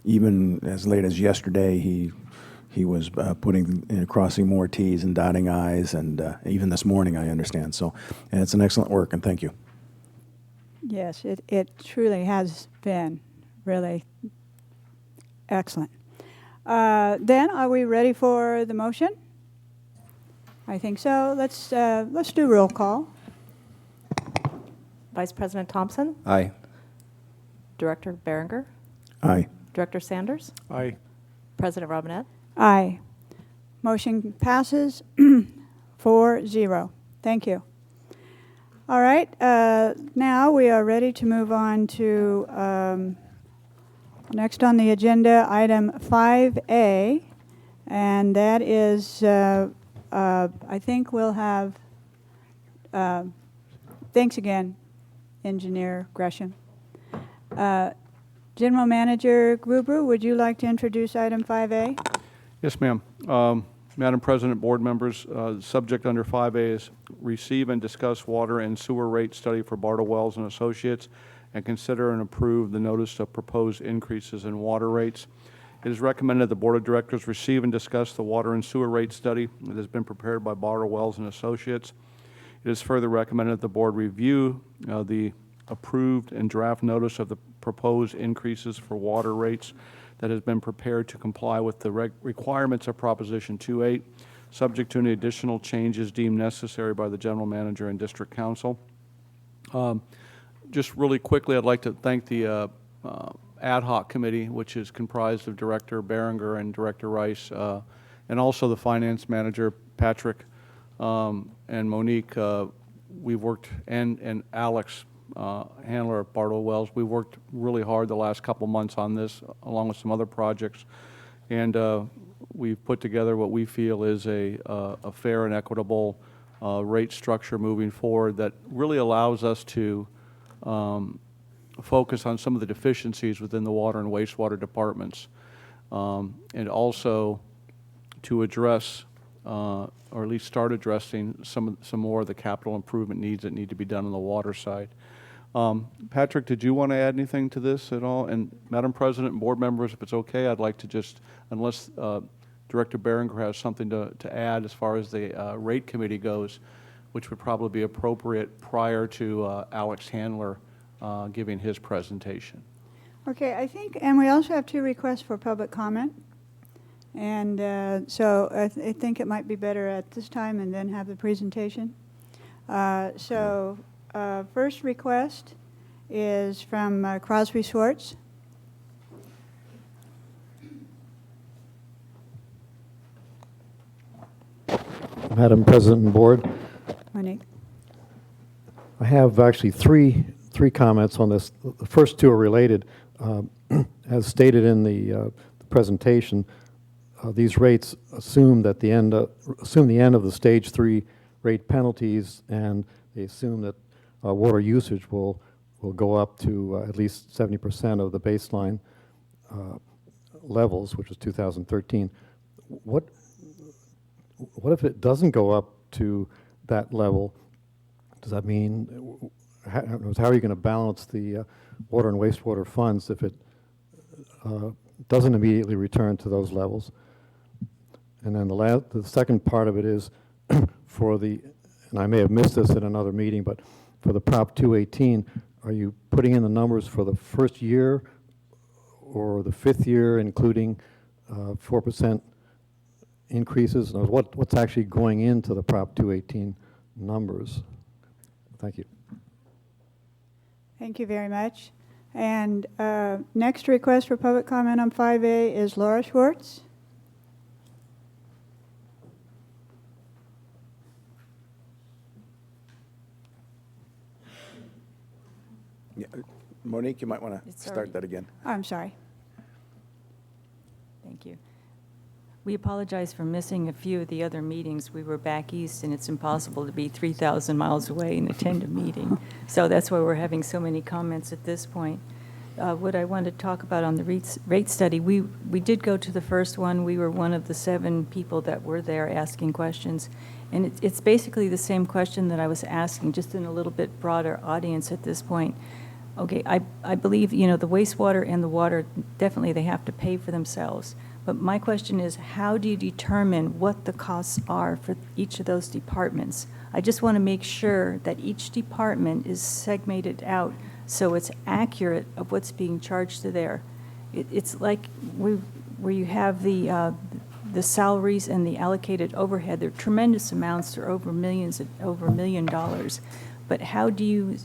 even as late as yesterday, he was crossing more T's and dotting I's, and even this morning, I understand. So, and it's an excellent work, and thank you. Yes, it truly has been really excellent. Then, are we ready for the motion? I think so. Let's do roll call. Vice President Thompson? Aye. Director Berenger? Aye. Director Sanders? Aye. President Robinette? Aye. Motion passes 4-0. Thank you. All right, now we are ready to move on to next on the agenda, item 5A, and that is, I think we'll have, thanks again, Engineer Gresham. General Manager Gruber, would you like to introduce item 5A? Yes, ma'am. Madam President, board members, the subject under 5A is receive and discuss water and sewer rate study for Bartle Wells and Associates and consider and approve the notice of proposed increases in water rates. It is recommended the Board of Directors receive and discuss the water and sewer rate study that has been prepared by Bartle Wells and Associates. It is further recommended that the Board review the approved and draft notice of the proposed increases for water rates that has been prepared to comply with the requirements of Proposition 2.8, subject to any additional changes deemed necessary by the General Manager and District Council. Just really quickly, I'd like to thank the ad hoc committee, which is comprised of Director Berenger and Director Rice, and also the Finance Manager, Patrick, and Monique. We've worked, and Alex Handler at Bartle Wells. We worked really hard the last couple months on this, along with some other projects, and we've put together what we feel is a fair and equitable rate structure moving forward that really allows us to focus on some of the deficiencies within the water and wastewater departments, and also to address, or at least start addressing some more of the capital improvement needs that need to be done on the water side. Patrick, did you want to add anything to this at all? And Madam President and board members, if it's okay, I'd like to just, unless Director Berenger has something to add as far as the rate committee goes, which would probably be appropriate prior to Alex Handler giving his presentation. Okay, I think, and we also have 2 requests for public comment. And so I think it might be better at this time and then have the presentation. First request is from Crosby Schwartz. Madam President and Board, Monique. I have actually three comments on this. The first 2 are related. As stated in the presentation, these rates assume that the end of the Stage 3 rate penalties, and they assume that water usage will go up to at least 70% of the baseline levels, which was 2013. What if it doesn't go up to that level? Does that mean, how are you going to balance the water and wastewater funds if it doesn't immediately return to those levels? And then the second part of it is for the, and I may have missed this in another meeting, but for the Prop 218, are you putting in the numbers for the first year or the 5th year, including 4% increases? And what's actually going into the Prop 218 numbers? Thank you. Thank you very much. And next request for public comment on 5A is Laura Schwartz. Yeah. Monique, you might want to start that again. Oh, I'm sorry. Thank you. We apologize for missing a few of the other meetings. We were back east, and it's impossible to be 3,000 miles away and attend a meeting. So that's why we're having so many comments at this point. what I wanted to talk about on the rate study. We did go to the first one. We were one of the 7 people that were there asking questions. And it's basically the same question that I was asking, just in a little bit broader audience at this point. Okay, I believe, you know, the wastewater and the water, definitely they have to pay for themselves. But my question is, how do you determine what the costs are for each of those departments? I just want to make sure that each department is segmented out so it's accurate of what's being charged to there. It's like where you have the salaries and the allocated overhead. They're tremendous amounts. They're over millions, over $1 million. But how do you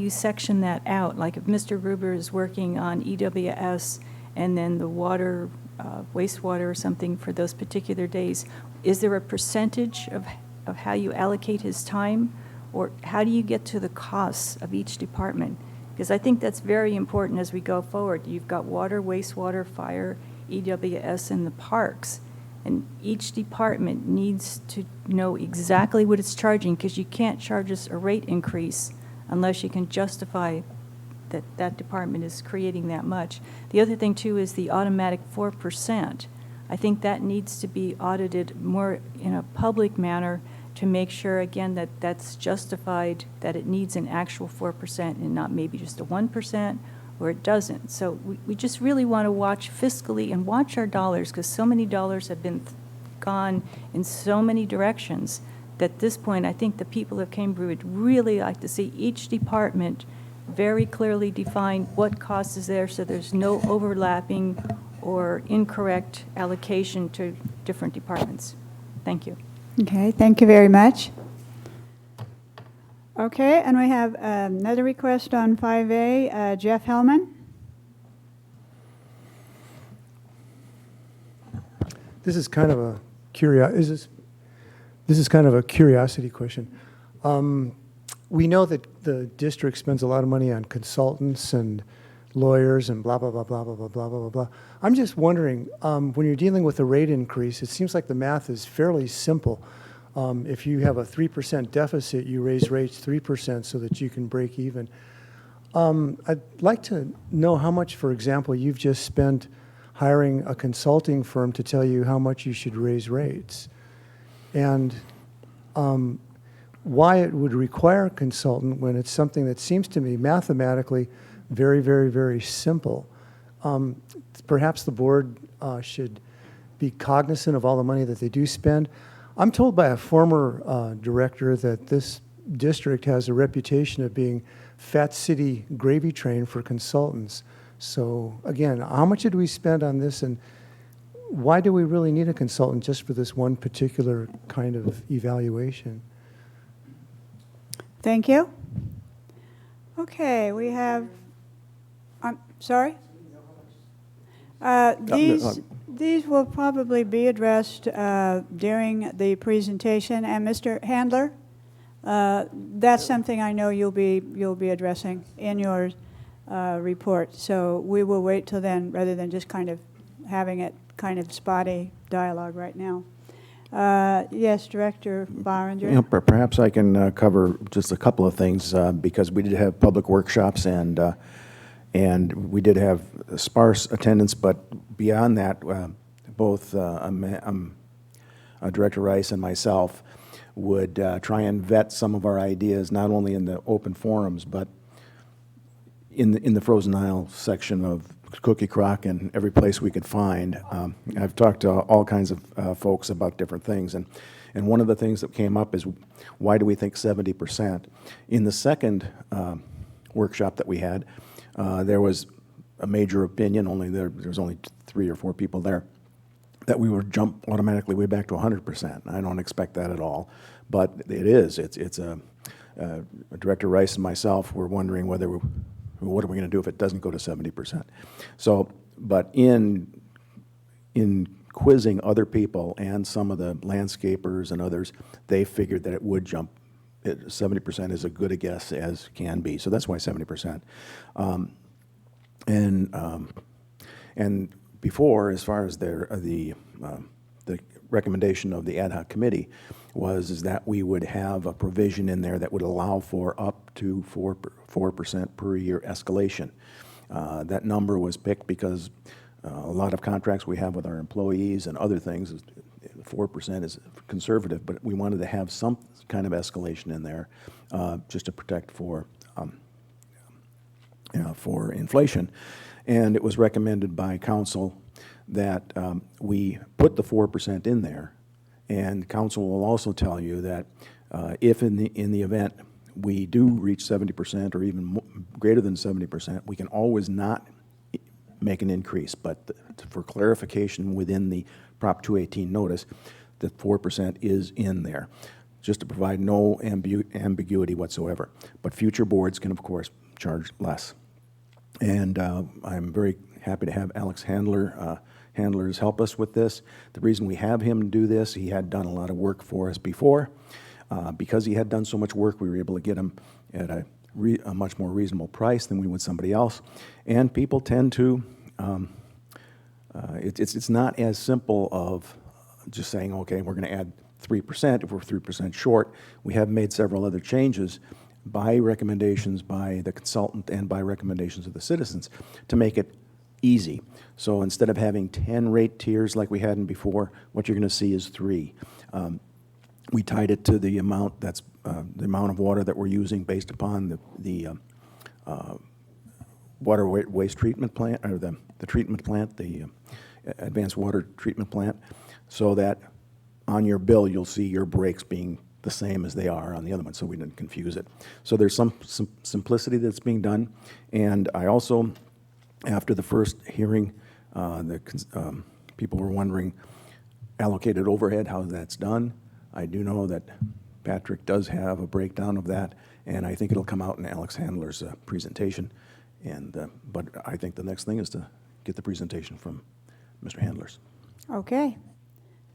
section that out? Like if Mr. Gruber is working on EWS and then the water, wastewater or something for those particular days, is there a percentage of how you allocate his time? Or how do you get to the costs of each department? Because I think that's very important as we go forward. You've got water, wastewater, fire, EWS, and the parks. And each department needs to know exactly what it's charging, because you can't charge us a rate increase unless you can justify that that department is creating that much. The other thing, too, is the automatic 4%. I think that needs to be audited more in a public manner to make sure, again, that that's justified, that it needs an actual 4% and not maybe just a 1%, or it doesn't. So we just really want to watch fiscally and watch our dollars, because so many dollars have been gone in so many directions that at this point, I think the people of Cambria would really like to see each department very clearly define what cost is there, so there's no overlapping or incorrect allocation to different departments. Thank you. Okay, thank you very much. Okay, and we have another request on 5A, Jeff Hellman. This is kind of a curiosity question. We know that the district spends a lot of money on consultants and lawyers and blah, blah, blah, blah, blah, blah, blah, blah, blah. I'm just wondering, when you're dealing with a rate increase, it seems like the math is fairly simple. If you have a 3% deficit, you raise rates 3% so that you can break even. I'd like to know how much, for example, you've just spent hiring a consulting firm to tell you how much you should raise rates, and why it would require a consultant when it's something that seems to me mathematically very, very, very simple. Perhaps the board should be cognizant of all the money that they do spend. I'm told by a former director that this district has a reputation of being Fat City gravy train for consultants. So again, how much did we spend on this, and why do we really need a consultant just for this one particular kind of evaluation? Thank you. Okay, we have, I'm sorry? These will probably be addressed during the presentation. And Mr. Handler, that's something I know you'll be addressing in your report. So we will wait till then, rather than just kind of having it kind of spotty dialogue right now. Yes, Director Barringer. You know, perhaps I can cover just a couple of things because we did have public workshops and we did have sparse attendance, but beyond that, both Director Rice and myself would try and vet some of our ideas, not only in the open forums, but in the Frozen Isle section of Cookie Crock and every place we could find. I've talked to all kinds of folks about different things, and one of the things that came up is, why do we think 70%? In the second workshop that we had, there was a major opinion, there was only 3 or 4 people there, that we would jump automatically way back to 100%. I don't expect that at all, but it is. It's Director Rice and myself were wondering what are we going to do if it doesn't go to 70%? So, but in quizzing other people and some of the landscapers and others, they figured that it would jump. 70% is as good a guess as can be. So that's why 70%. And before, as far as the recommendation of the ad hoc committee is that we would have a provision in there that would allow for up to 4% per year escalation. That number was picked because a lot of contracts we have with our employees and other things, 4% is conservative, but we wanted to have some kind of escalation in there just to protect for inflation. And it was recommended by council that we put the 4% in there. And council will also tell you that if in the event we do reach 70% or even greater than 70%, we can always not make an increase. But for clarification within the Prop 218 notice, that 4% is in there, just to provide no ambiguity whatsoever. But future boards can, of course, charge less. And I'm very happy to have Alex Handlers help us with this. The reason we have him do this, he had done a lot of work for us before. Because he had done so much work, we were able to get him at a much more reasonable price than we would somebody else. And people tend to, it's not as simple of just saying, okay, we're going to add 3% if we're 3% short. We have made several other changes by recommendations by the consultant and by recommendations of the citizens to make it easy. So instead of having 10 rate tiers like we had before, what you're going to see is 3. We tied it to the amount that's the amount of water that we're using based upon the water waste treatment plant, or the treatment plant, the advanced water treatment plant, so that on your bill you'll see your breaks being the same as they are on the other one, so we didn't confuse it. So there's some simplicity that's being done. And I also, after the first hearing, people were wondering allocated overhead, how that's done. I do know that Patrick does have a breakdown of that, and I think it'll come out in Alex Handler's presentation. And but I think the next thing is to get the presentation from Mr. Handlers. Okay,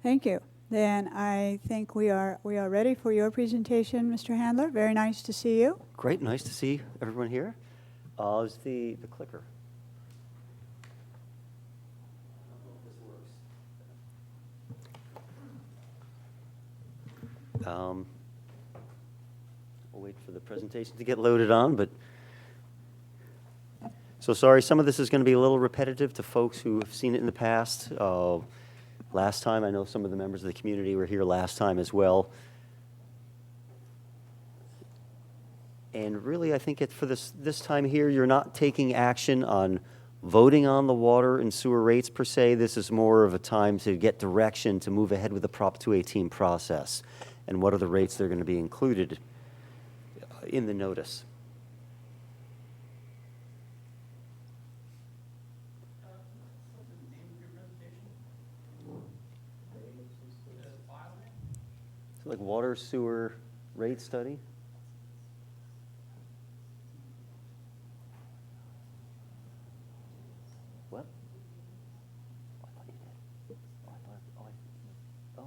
thank you. Then I think we are ready for your presentation, Mr. Handler. Very nice to see you. Great, nice to see everyone here. Is the clicker? We'll wait for the presentation to get loaded on, but so sorry, some of this is going to be a little repetitive to folks who have seen it in the past. Last time, I know some of the members of the community were here last time as well. And really, I think for this time here, you're not taking action on voting on the water and sewer rates per se. This is more of a time to get direction to move ahead with the Prop 218 process and what are the rates that are going to be included in the notice. So like water sewer rate study? What? Oh, I thought you did.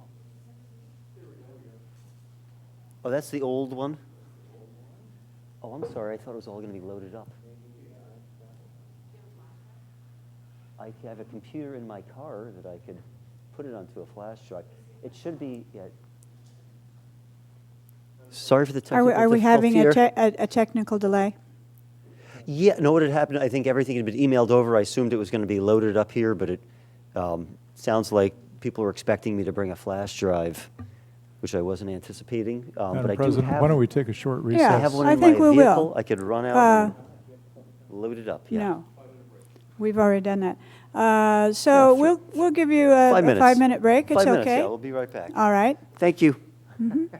Oh, that's the old one? Oh, I'm sorry. I thought it was all going to be loaded up. I have a computer in my car that I could put it onto a flash drive. It should be, yeah. Sorry for the technical Are we having difficulty here. a technical delay? Yeah, no, what had happened, I think everything had been emailed over. I assumed it was going to be loaded up here, but it sounds like people were expecting me to bring a flash drive, which I wasn't anticipating. But Madam I President, do have, why don't we take a short recess? Yeah, I have one I in think my we vehicle. will. I could run out and load it up. Yeah. No, we've already done that. So we'll give you a 5 minutes. 5-minute break. It's 5 minutes, okay. yeah, we'll be right back. All right. Thank you. Mm-hmm.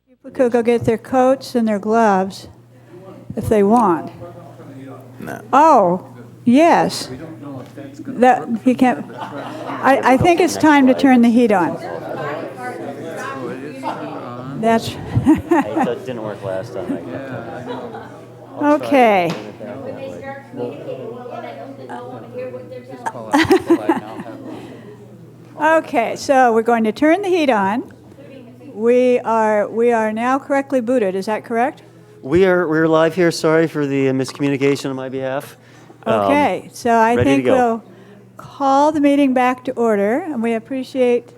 People could go get their coats and their gloves if they want. No. Oh, yes. That he can't. I think it's time to turn the heat on. That's It didn't work last time. okay. Okay, so we're going to turn the heat on. we are now correctly booted, is that correct? We're live here. Sorry for the miscommunication on my behalf. Okay, so I ready to think go. we'll call the meeting back to order, and we appreciate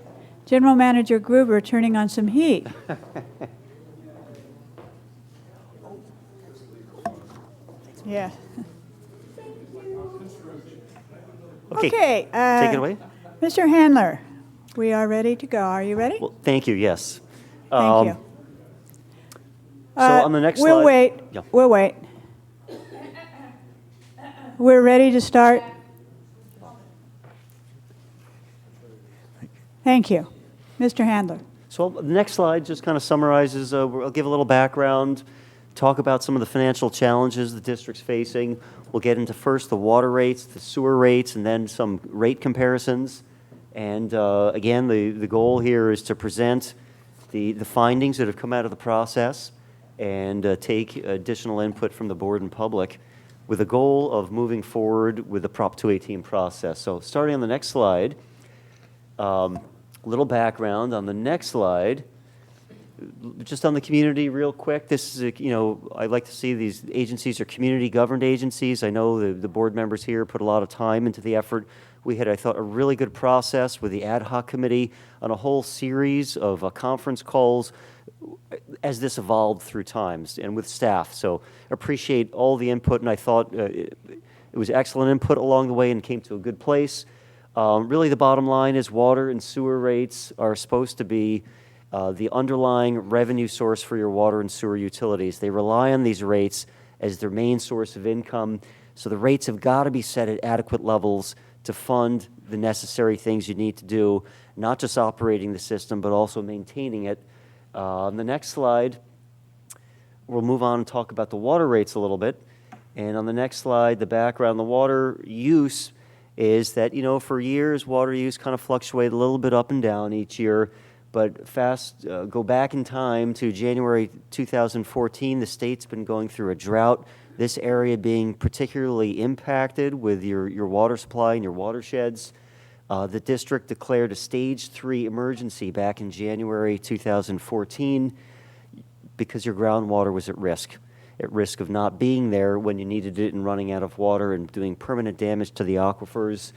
General Manager Gruber turning on some heat. Yeah. Okay, Okay. take it away. Mr. Handler, we are ready to go. Are you ready? Well, thank you. Yes. Thank you. So on the next we'll slide. wait. Yeah. We'll wait. We're ready to start. Thank you. Mr. Handler. So the next slide just kind of summarizes, I'll give a little background, talk about some of the financial challenges the district's facing. We'll get into first the water rates, the sewer rates, and then some rate comparisons. And again, the goal here is to present the findings that have come out of the process and take additional input from the board and public with the goal of moving forward with the Prop 218 process. So starting on the next slide, little background on the next slide, just on the community real quick. This is, I like to see these agencies are community governed agencies. I know the board members here put a lot of time into the effort. We had, I thought, a really good process with the ad hoc committee on a whole series of conference calls as this evolved through times and with staff. So appreciate all the input, and I thought it was excellent input along the way and came to a good place. Really the bottom line is water and sewer rates are supposed to be the underlying revenue source for your water and sewer utilities. They rely on these rates as their main source of income, so the rates have got to be set at adequate levels to fund the necessary things you need to do, not just operating the system, but also maintaining it. On the next slide, we'll move on and talk about the water rates a little bit. And on the next slide, the background, the water use is that, for years, water use kind of fluctuated a little bit up and down each year. But go back in time to January 2014, the state's been going through a drought. This area being particularly impacted with your water supply and your watersheds. The district declared a Stage 3 emergency back in January 2014 because your groundwater was at risk of not being there when you needed it and running out of water and doing permanent damage to the aquifers.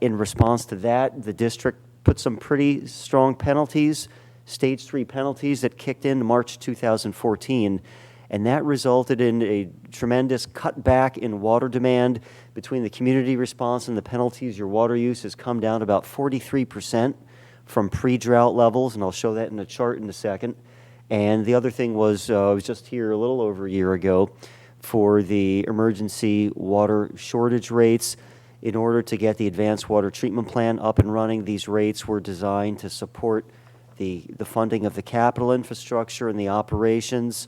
In response to that, the district put some pretty strong penalties, Stage 3 penalties that kicked in March 2014, and that resulted in a tremendous cutback in water demand. Between the community response and the penalties, your water use has come down about 43% from pre-drought levels, and I'll show that in a chart in a second. And the other thing was, I was just here a little over a year ago for the emergency water shortage rates. In order to get the advanced water treatment plan up and running, these rates were designed to support the funding of the capital infrastructure and the operations.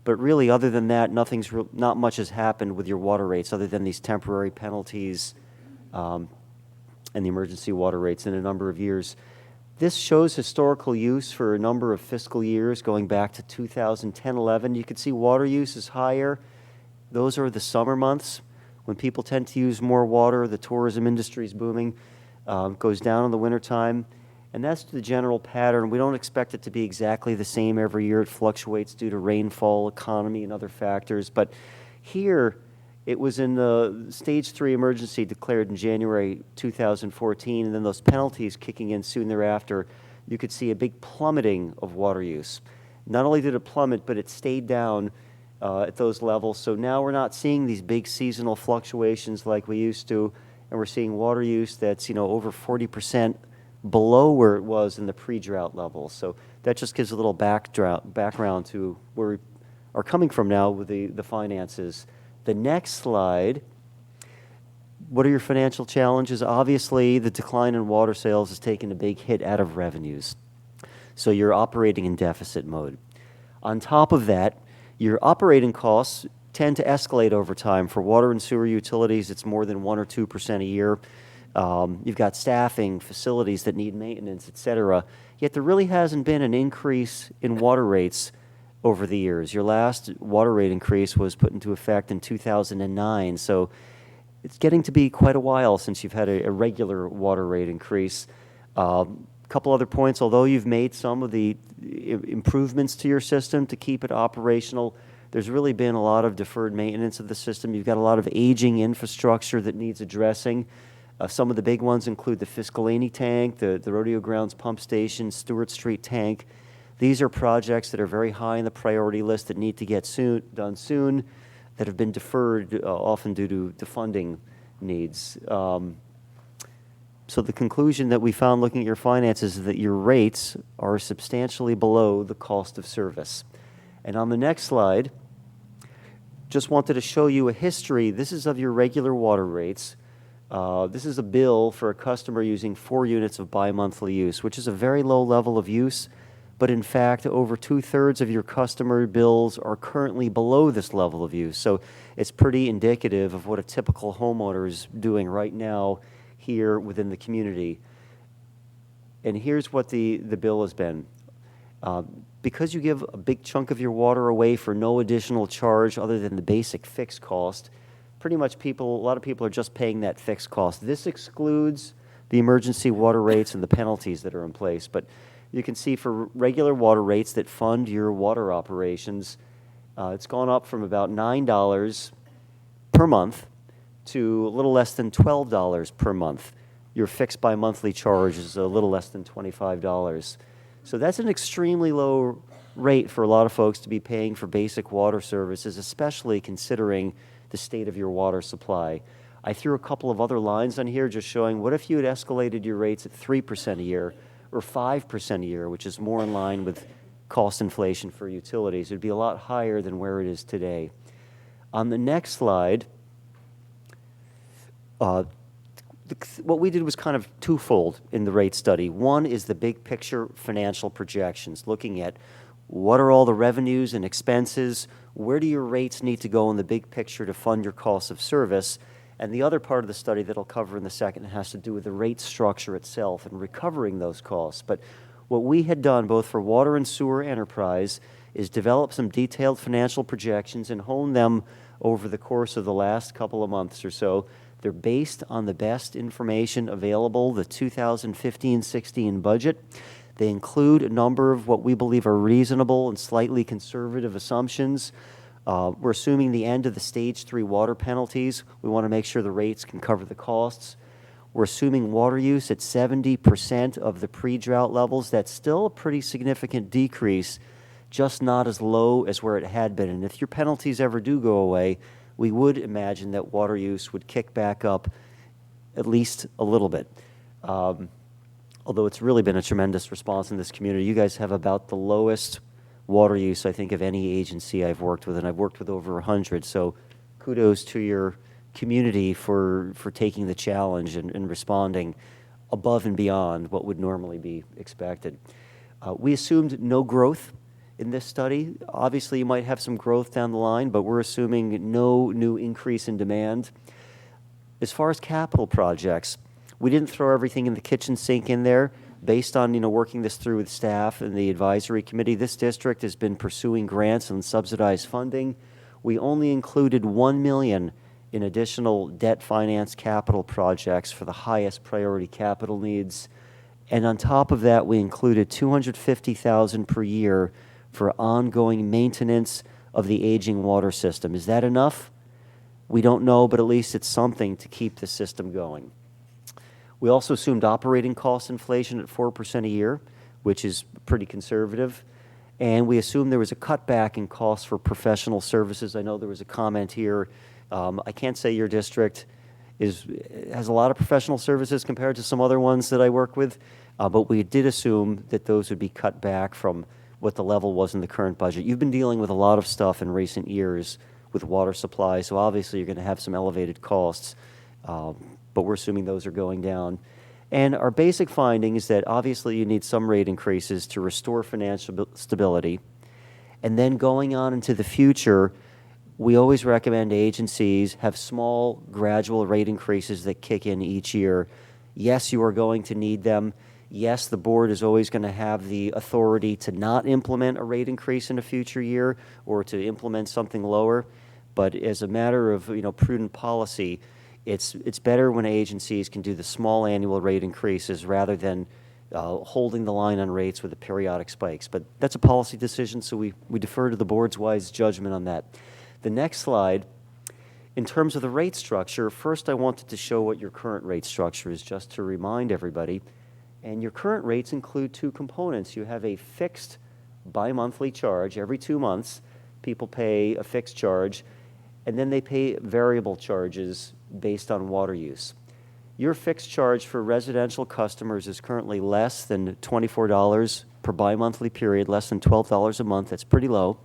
But really, other than that, not much has happened with your water rates other than these temporary penalties and the emergency water rates in a number of years. This shows historical use for a number of fiscal years going back to 2010-11. You can see water use is higher. Those are the summer months when people tend to use more water. The tourism industry is booming. Goes down in the wintertime. And that's the general pattern. We don't expect it to be exactly the same every year. It fluctuates due to rainfall, economy, and other factors. But here, it was in the Stage 3 emergency declared in January 2014, and then those penalties kicking in soon thereafter. You could see a big plummeting of water use. Not only did it plummet, but it stayed down at those levels. So now we're not seeing these big seasonal fluctuations like we used to, and we're seeing water use that's over 40% below where it was in the pre-drought levels. So that just gives a little background to where we are coming from now with the finances. The next slide, what are your financial challenges? Obviously, the decline in water sales has taken a big hit out of revenues. So you're operating in deficit mode. On top of that, your operating costs tend to escalate over time. For water and sewer utilities, it's more than 1 or 2% a year. You've got staffing, facilities that need maintenance, et cetera. Yet there really hasn't been an increase in water rates over the years. Your last water rate increase was put into effect in 2009. So it's getting to be quite a while since you've had a regular water rate increase. Couple other points, although you've made some of the improvements to your system to keep it operational, there's really been a lot of deferred maintenance of the system. You've got a lot of aging infrastructure that needs addressing. Some of the big ones include the Fiscalini tank, the Rodeo Grounds pump station, Stewart Street tank. These are projects that are very high on the priority list that need to get done soon, that have been deferred often due to funding needs. So the conclusion that we found looking at your finances is that your rates are substantially below the cost of service. And on the next slide, just wanted to show you a history. This is of your regular water rates. This is a bill for a customer using 4 units of bi-monthly use, which is a very low level of use, but in fact, over 2/3 of your customer bills are currently below this level of use. So it's pretty indicative of what a typical homeowner is doing right now here within the community. And here's what the bill has been. Because you give a big chunk of your water away for no additional charge other than the basic fixed cost, pretty much a lot of people are just paying that fixed cost. This excludes the emergency water rates and the penalties that are in place. But you can see for regular water rates that fund your water operations, it's gone up from about $9 per month to a little less than $12 per month. Your fixed bi-monthly charge is a little less than $25. So that's an extremely low rate for a lot of folks to be paying for basic water services, especially considering the state of your water supply. I threw a couple of other lines on here just showing what if you had escalated your rates at 3% a year or 5% a year, which is more in line with cost inflation for utilities. It would be a lot higher than where it is today. On the next slide, what we did was kind of twofold in the rate study. One is the big picture financial projections, looking at what are all the revenues and expenses, where do your rates need to go in the big picture to fund your costs of service, and the other part of the study that I'll cover in the second has to do with the rate structure itself and recovering those costs. But what we had done both for water and sewer enterprise is develop some detailed financial projections and hone them over the course of the last couple of months or so. They're based on the best information available, the 2015-16 budget. They include a number of what we believe are reasonable and slightly conservative assumptions. We're assuming the end of the Stage 3 water penalties. We want to make sure the rates can cover the costs. We're assuming water use at 70% of the pre-drought levels. That's still a pretty significant decrease, just not as low as where it had been. And if your penalties ever do go away, we would imagine that water use would kick back up at least a little bit. Although it's really been a tremendous response in this community. You guys have about the lowest water use, I think, of any agency I've worked with, and I've worked with over 100. So kudos to your community for taking the challenge and responding above and beyond what would normally be expected. We assumed no growth in this study. Obviously, you might have some growth down the line, but we're assuming no new increase in demand. As far as capital projects, we didn't throw everything in the kitchen sink in there. Based on working this through with staff and the advisory committee, this district has been pursuing grants and subsidized funding. We only included $1 million in additional debt finance capital projects for the highest priority capital needs. And on top of that, we included $250,000 per year for ongoing maintenance of the aging water system. Is that enough? We don't know, but at least it's something to keep the system going. We also assumed operating cost inflation at 4% a year, which is pretty conservative. And we assumed there was a cutback in costs for professional services. I know there was a comment here. I can't say your district has a lot of professional services compared to some other ones that I work with, but we did assume that those would be cut back from what the level was in the current budget. You've been dealing with a lot of stuff in recent years with water supply, so obviously you're going to have some elevated costs, but we're assuming those are going down. And our basic finding is that obviously you need some rate increases to restore financial stability. And then going on into the future, we always recommend agencies have small, gradual rate increases that kick in each year. Yes, you are going to need them. Yes, the board is always going to have the authority to not implement a rate increase in a future year or to implement something lower. But as a matter of prudent policy, it's better when agencies can do the small annual rate increases rather than holding the line on rates with the periodic spikes. But that's a policy decision, so we defer to the board's wise judgment on that. The next slide, in terms of the rate structure, first I wanted to show what your current rate structure is, just to remind everybody. And your current rates include two components. You have a fixed bi-monthly charge. Every 2 months, people pay a fixed charge, and then they pay variable charges based on water use. Your fixed charge for residential customers is currently less than $24 per bi-monthly period, less than $12 a month. That's pretty low.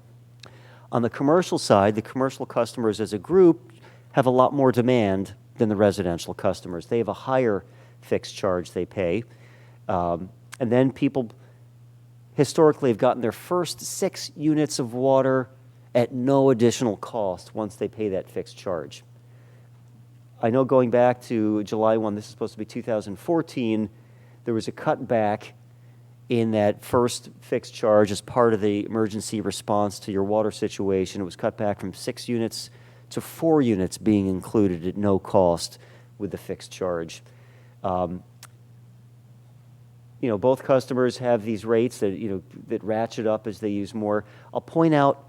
On the commercial side, the commercial customers as a group have a lot more demand than the residential customers. They have a higher fixed charge they pay. And then people historically have gotten their first 6 units of water at no additional cost once they pay that fixed charge. I know going back to July 1, this is supposed to be 2014, there was a cutback in that first fixed charge as part of the emergency response to your water situation. It was cut back from 6 units to 4 units being included at no cost with the fixed charge. You know, both customers have these rates that, you know, that ratchet up as they use more. I'll point out,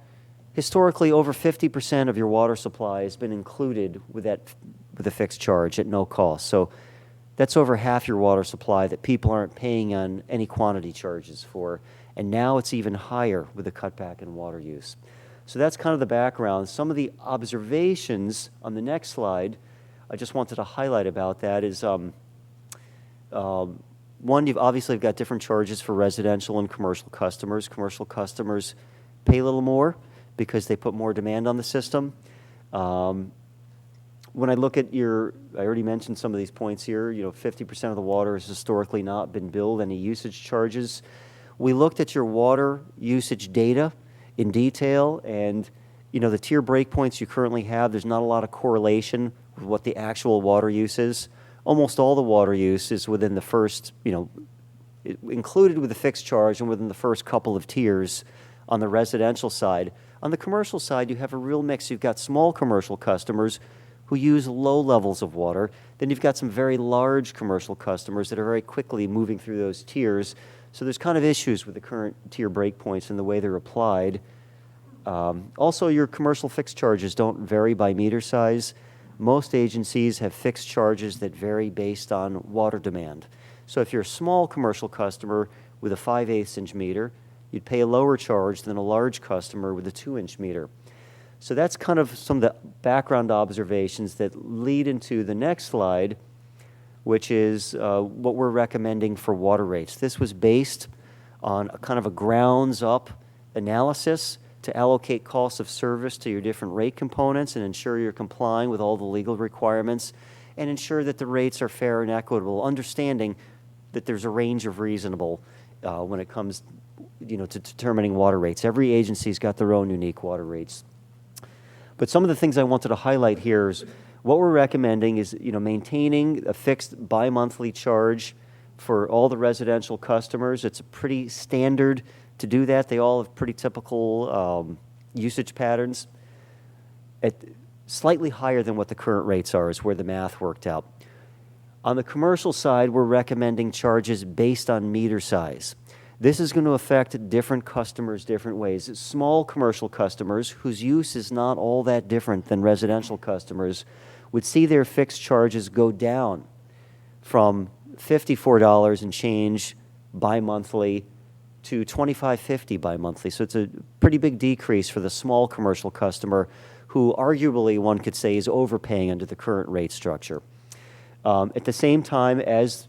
historically, over 50% of your water supply has been included with a fixed charge at no cost. So that's over half your water supply that people aren't paying on any quantity charges for. And now it's even higher with the cutback in water use. So that's kind of the background. Some of the observations on the next slide I just wanted to highlight about that is, one, you've obviously got different charges for residential and commercial customers. Commercial customers pay a little more because they put more demand on the system. When I look at I already mentioned some of these points here, you know, 50% of the water has historically not been billed any usage charges. We looked at your water usage data in detail, and, you know, the tier breakpoints you currently have, there's not a lot of correlation with what the actual water use is. Almost all the water use is within the first, you know, included with the fixed charge and within the first couple of tiers on the residential side. On the commercial side, you have a real mix. You've got small commercial customers who use low levels of water. Then you've got some very large commercial customers that are very quickly moving through those tiers. So there's kind of issues with the current tier breakpoints and the way they're applied. Also, your commercial fixed charges don't vary by meter size. Most agencies have fixed charges that vary based on water demand. So if you're a small commercial customer with a 5/8 inch meter, you'd pay a lower charge than a large customer with a 2-inch meter. So that's kind of some of the background observations that lead into the next slide, which is what we're recommending for water rates. This was based on a kind of a grounds-up analysis to allocate costs of service to your different rate components and ensure you're complying with all the legal requirements and ensure that the rates are fair and equitable, understanding that there's a range of reasonable when it comes, you know, to determining water rates. Every agency's got their own unique water rates. But some of the things I wanted to highlight here is what we're recommending is, you know, maintaining a fixed bi-monthly charge for all the residential customers. It's pretty standard to do that. They all have pretty typical usage patterns. At slightly higher than what the current rates are is where the math worked out. On the commercial side, we're recommending charges based on meter size. This is going to affect different customers different ways. Small commercial customers whose use is not all that different than residential customers would see their fixed charges go down from $54 and change bi-monthly to $25.50 bi-monthly. So it's a pretty big decrease for the small commercial customer who arguably one could say is overpaying under the current rate structure. At the same time, as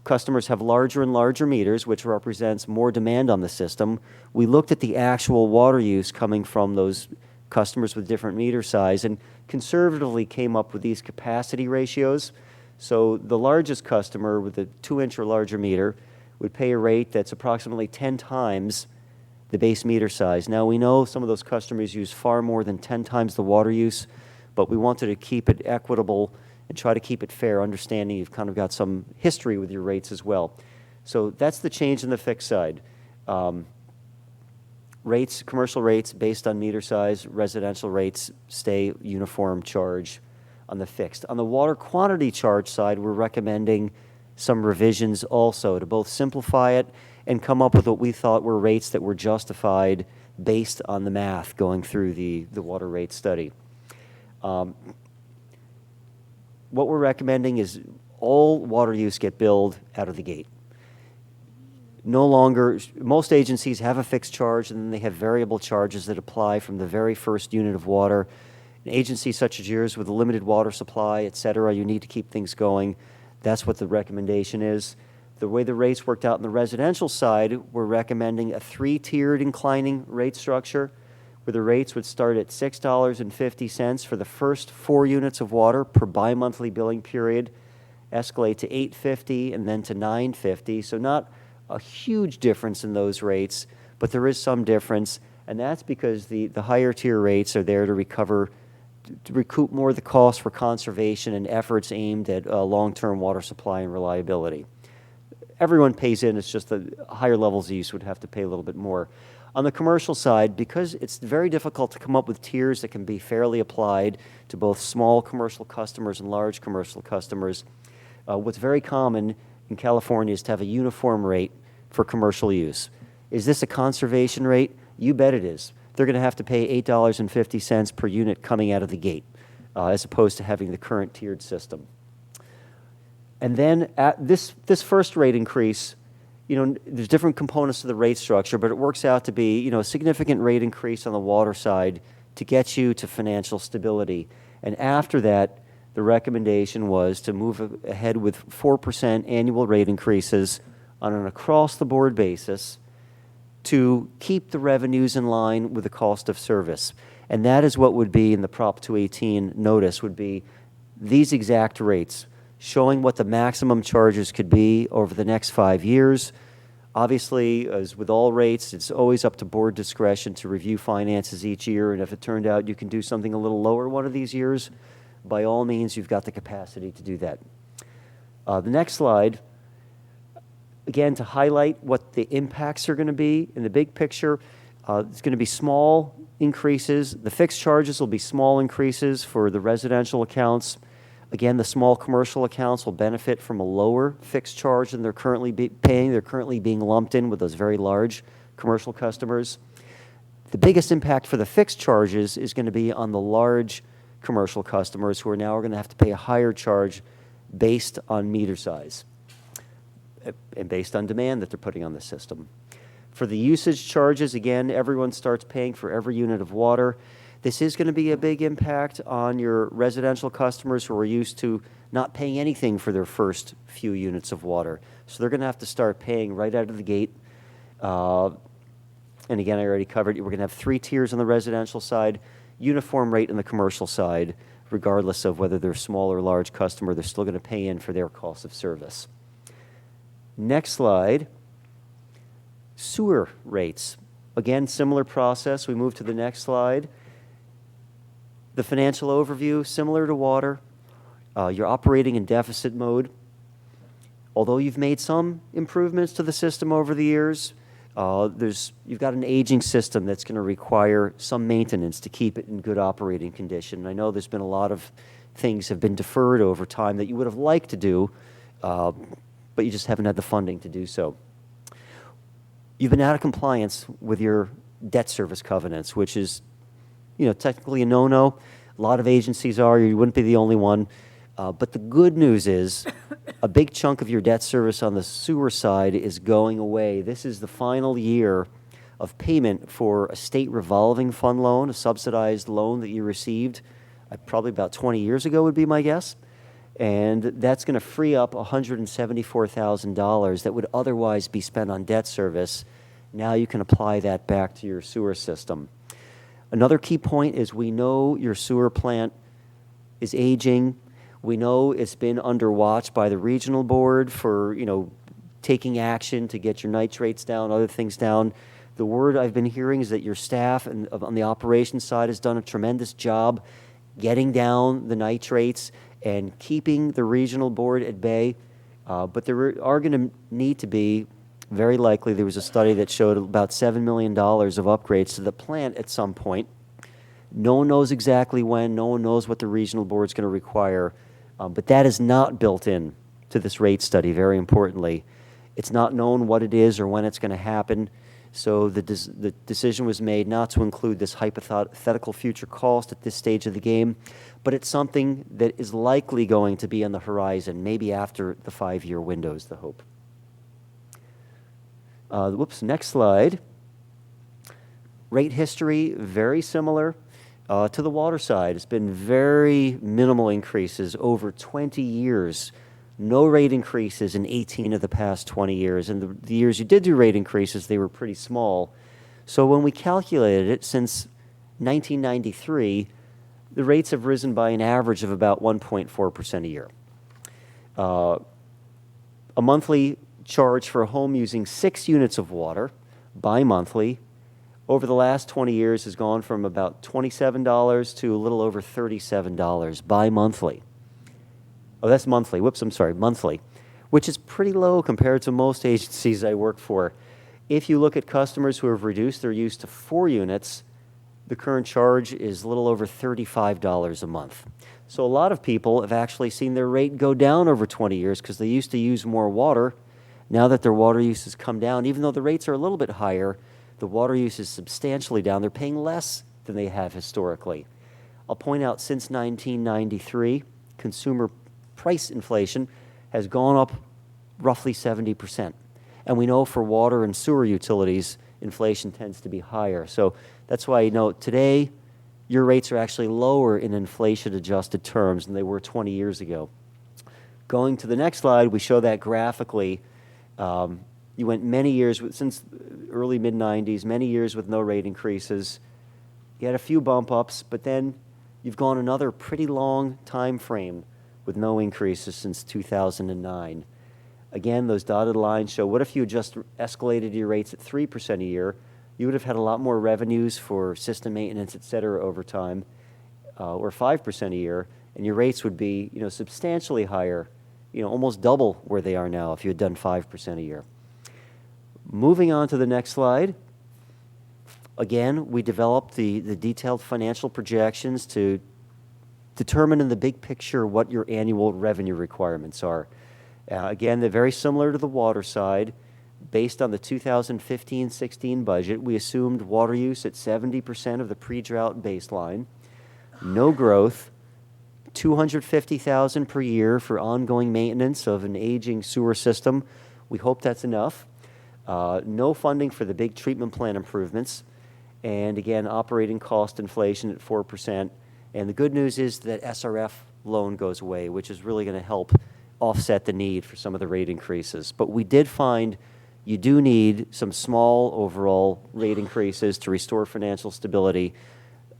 customers have larger and larger meters, which represents more demand on the system, we looked at the actual water use coming from those customers with different meter size and conservatively came up with these capacity ratios. So the largest customer with a 2-inch or larger meter would pay a rate that's approximately 10 times the base meter size. Now, we know some of those customers use far more than 10 times the water use, but we wanted to keep it equitable and try to keep it fair, understanding you've kind of got some history with your rates as well. So that's the change in the fixed side. Rates, commercial rates based on meter size, residential rates stay uniform charge on the fixed. On the water quantity charge side, we're recommending some revisions also to both simplify it and come up with what we thought were rates that were justified based on the math going through the water rate study. What we're recommending is all water use get billed out of the gate. No longer, most agencies have a fixed charge, and then they have variable charges that apply from the very first unit of water. An agency such as yours with a limited water supply, et cetera, you need to keep things going. That's what the recommendation is. The way the rates worked out on the residential side, we're recommending a 3-tiered inclining rate structure, where the rates would start at $6.50 for the first 4 units of water per bi-monthly billing period, escalate to $8.50 and then to $9.50. So not a huge difference in those rates, but there is some difference, and that's because the higher tier rates are there to recoup more of the cost for conservation and efforts aimed at long-term water supply and reliability. Everyone pays in, it's just the higher levels of use would have to pay a little bit more. On the commercial side, because it's very difficult to come up with tiers that can be fairly applied to both small commercial customers and large commercial customers, what's very common in California is to have a uniform rate for commercial use. Is this a conservation rate? You bet it is. They're going to have to pay $8.50 per unit coming out of the gate, as opposed to having the current tiered system. And then at this first rate increase, there's different components to the rate structure, but it works out to be, a significant rate increase on the water side to get you to financial stability. And after that, the recommendation was to move ahead with 4% annual rate increases on an across-the-board basis to keep the revenues in line with the cost of service. And that is what would be in the Prop 218 notice, would be these exact rates, showing what the maximum charges could be over the next 5 years. Obviously, as with all rates, it's always up to board discretion to review finances each year, and if it turned out you can do something a little lower one of these years, by all means, you've got the capacity to do that. The next slide, again, to highlight what the impacts are going to be in the big picture, it's going to be small increases. The fixed charges will be small increases for the residential accounts. Again, the small commercial accounts will benefit from a lower fixed charge than they're currently paying. They're currently being lumped in with those very large commercial customers. The biggest impact for the fixed charges is going to be on the large commercial customers who are now going to have to pay a higher charge based on meter size and based on demand that they're putting on the system. For the usage charges, again, everyone starts paying for every unit of water. This is going to be a big impact on your residential customers who are used to not paying anything for their first few units of water. So they're going to have to start paying right out of the gate. And again, I already covered, we're going to have 3 tiers on the residential side, uniform rate on the commercial side, regardless of whether they're small or large customer, they're still going to pay in for their cost of service. Next slide, sewer rates. Again, similar process. We move to the next slide. The financial overview, similar to water. You're operating in deficit mode. Although you've made some improvements to the system over the years, you've got an aging system that's going to require some maintenance to keep it in good operating condition. I know there's been a lot of things have been deferred over time that you would have liked to do, but you just haven't had the funding to do so. You've been out of compliance with your debt service covenants, which is, technically a no-no. A lot of agencies are. You wouldn't be the only one. But the good news is a big chunk of your debt service on the sewer side is going away. This is the final year of payment for a state revolving fund loan, a subsidized loan that you received probably about 20 years ago would be my guess. And that's going to free up $174,000 that would otherwise be spent on debt service. Now you can apply that back to your sewer system. Another key point is we know your sewer plant is aging. We know it's been under watch by the regional board for, taking action to get your nitrates down, other things down. The word I've been hearing is that your staff on the operations side has done a tremendous job getting down the nitrates and keeping the regional board at bay. But there are going to need to be, very likely, there was a study that showed about $7 million of upgrades to the plant at some point. No one knows exactly when. No one knows what the regional board's going to require. But that is not built in to this rate study, very importantly. It's not known what it is or when it's going to happen, so the decision was made not to include this hypothetical future cost at this stage of the game, but it's something that is likely going to be on the horizon, maybe after the 5-year window is the hope. Next slide. Rate history, very similar to the water side. It's been very minimal increases over 20 years. No rate increases in 18 of the past 20 years. And the years you did do rate increases, they were pretty small. So when we calculated it, since 1993, the rates have risen by an average of about 1.4% a year. A monthly charge for a home using 6 units of water, bi-monthly, over the last 20 years has gone from about $27 to a little over $37 bi-monthly. Oh, that's monthly. Whoops, I'm sorry, monthly, which is pretty low compared to most agencies I work for. If you look at customers who have reduced their use to 4 units, the current charge is a little over $35 a month. So a lot of people have actually seen their rate go down over 20 years because they used to use more water. Now that their water use has come down, even though the rates are a little bit higher, the water use is substantially down. They're paying less than they have historically. I'll point out since 1993, consumer price inflation has gone up roughly 70%. And we know for water and sewer utilities, inflation tends to be higher. So that's why, today, your rates are actually lower in inflation-adjusted terms than they were 20 years ago. Going to the next slide, we show that graphically. You went many years, since early mid-90s, many years with no rate increases. You had a few bump ups, but then you've gone another pretty long time frame with no increases since 2009. Again, those dotted lines show what if you had just escalated your rates at 3% a year, you would have had a lot more revenues for system maintenance, et cetera, over time, or 5% a year, and your rates would be, substantially higher, almost double where they are now if you had done 5% a year. Moving on to the next slide. Again, we developed the detailed financial projections to determine in the big picture what your annual revenue requirements are. Again, they're very similar to the water side. Based on the 2015-16 budget, we assumed water use at 70% of the pre-drought baseline, no growth, $250,000 per year for ongoing maintenance of an aging sewer system. We hope that's enough. No funding for the big treatment plant improvements, and again, operating cost inflation at 4%. And the good news is that SRF loan goes away, which is really going to help offset the need for some of the rate increases. But we did find you do need some small overall rate increases to restore financial stability.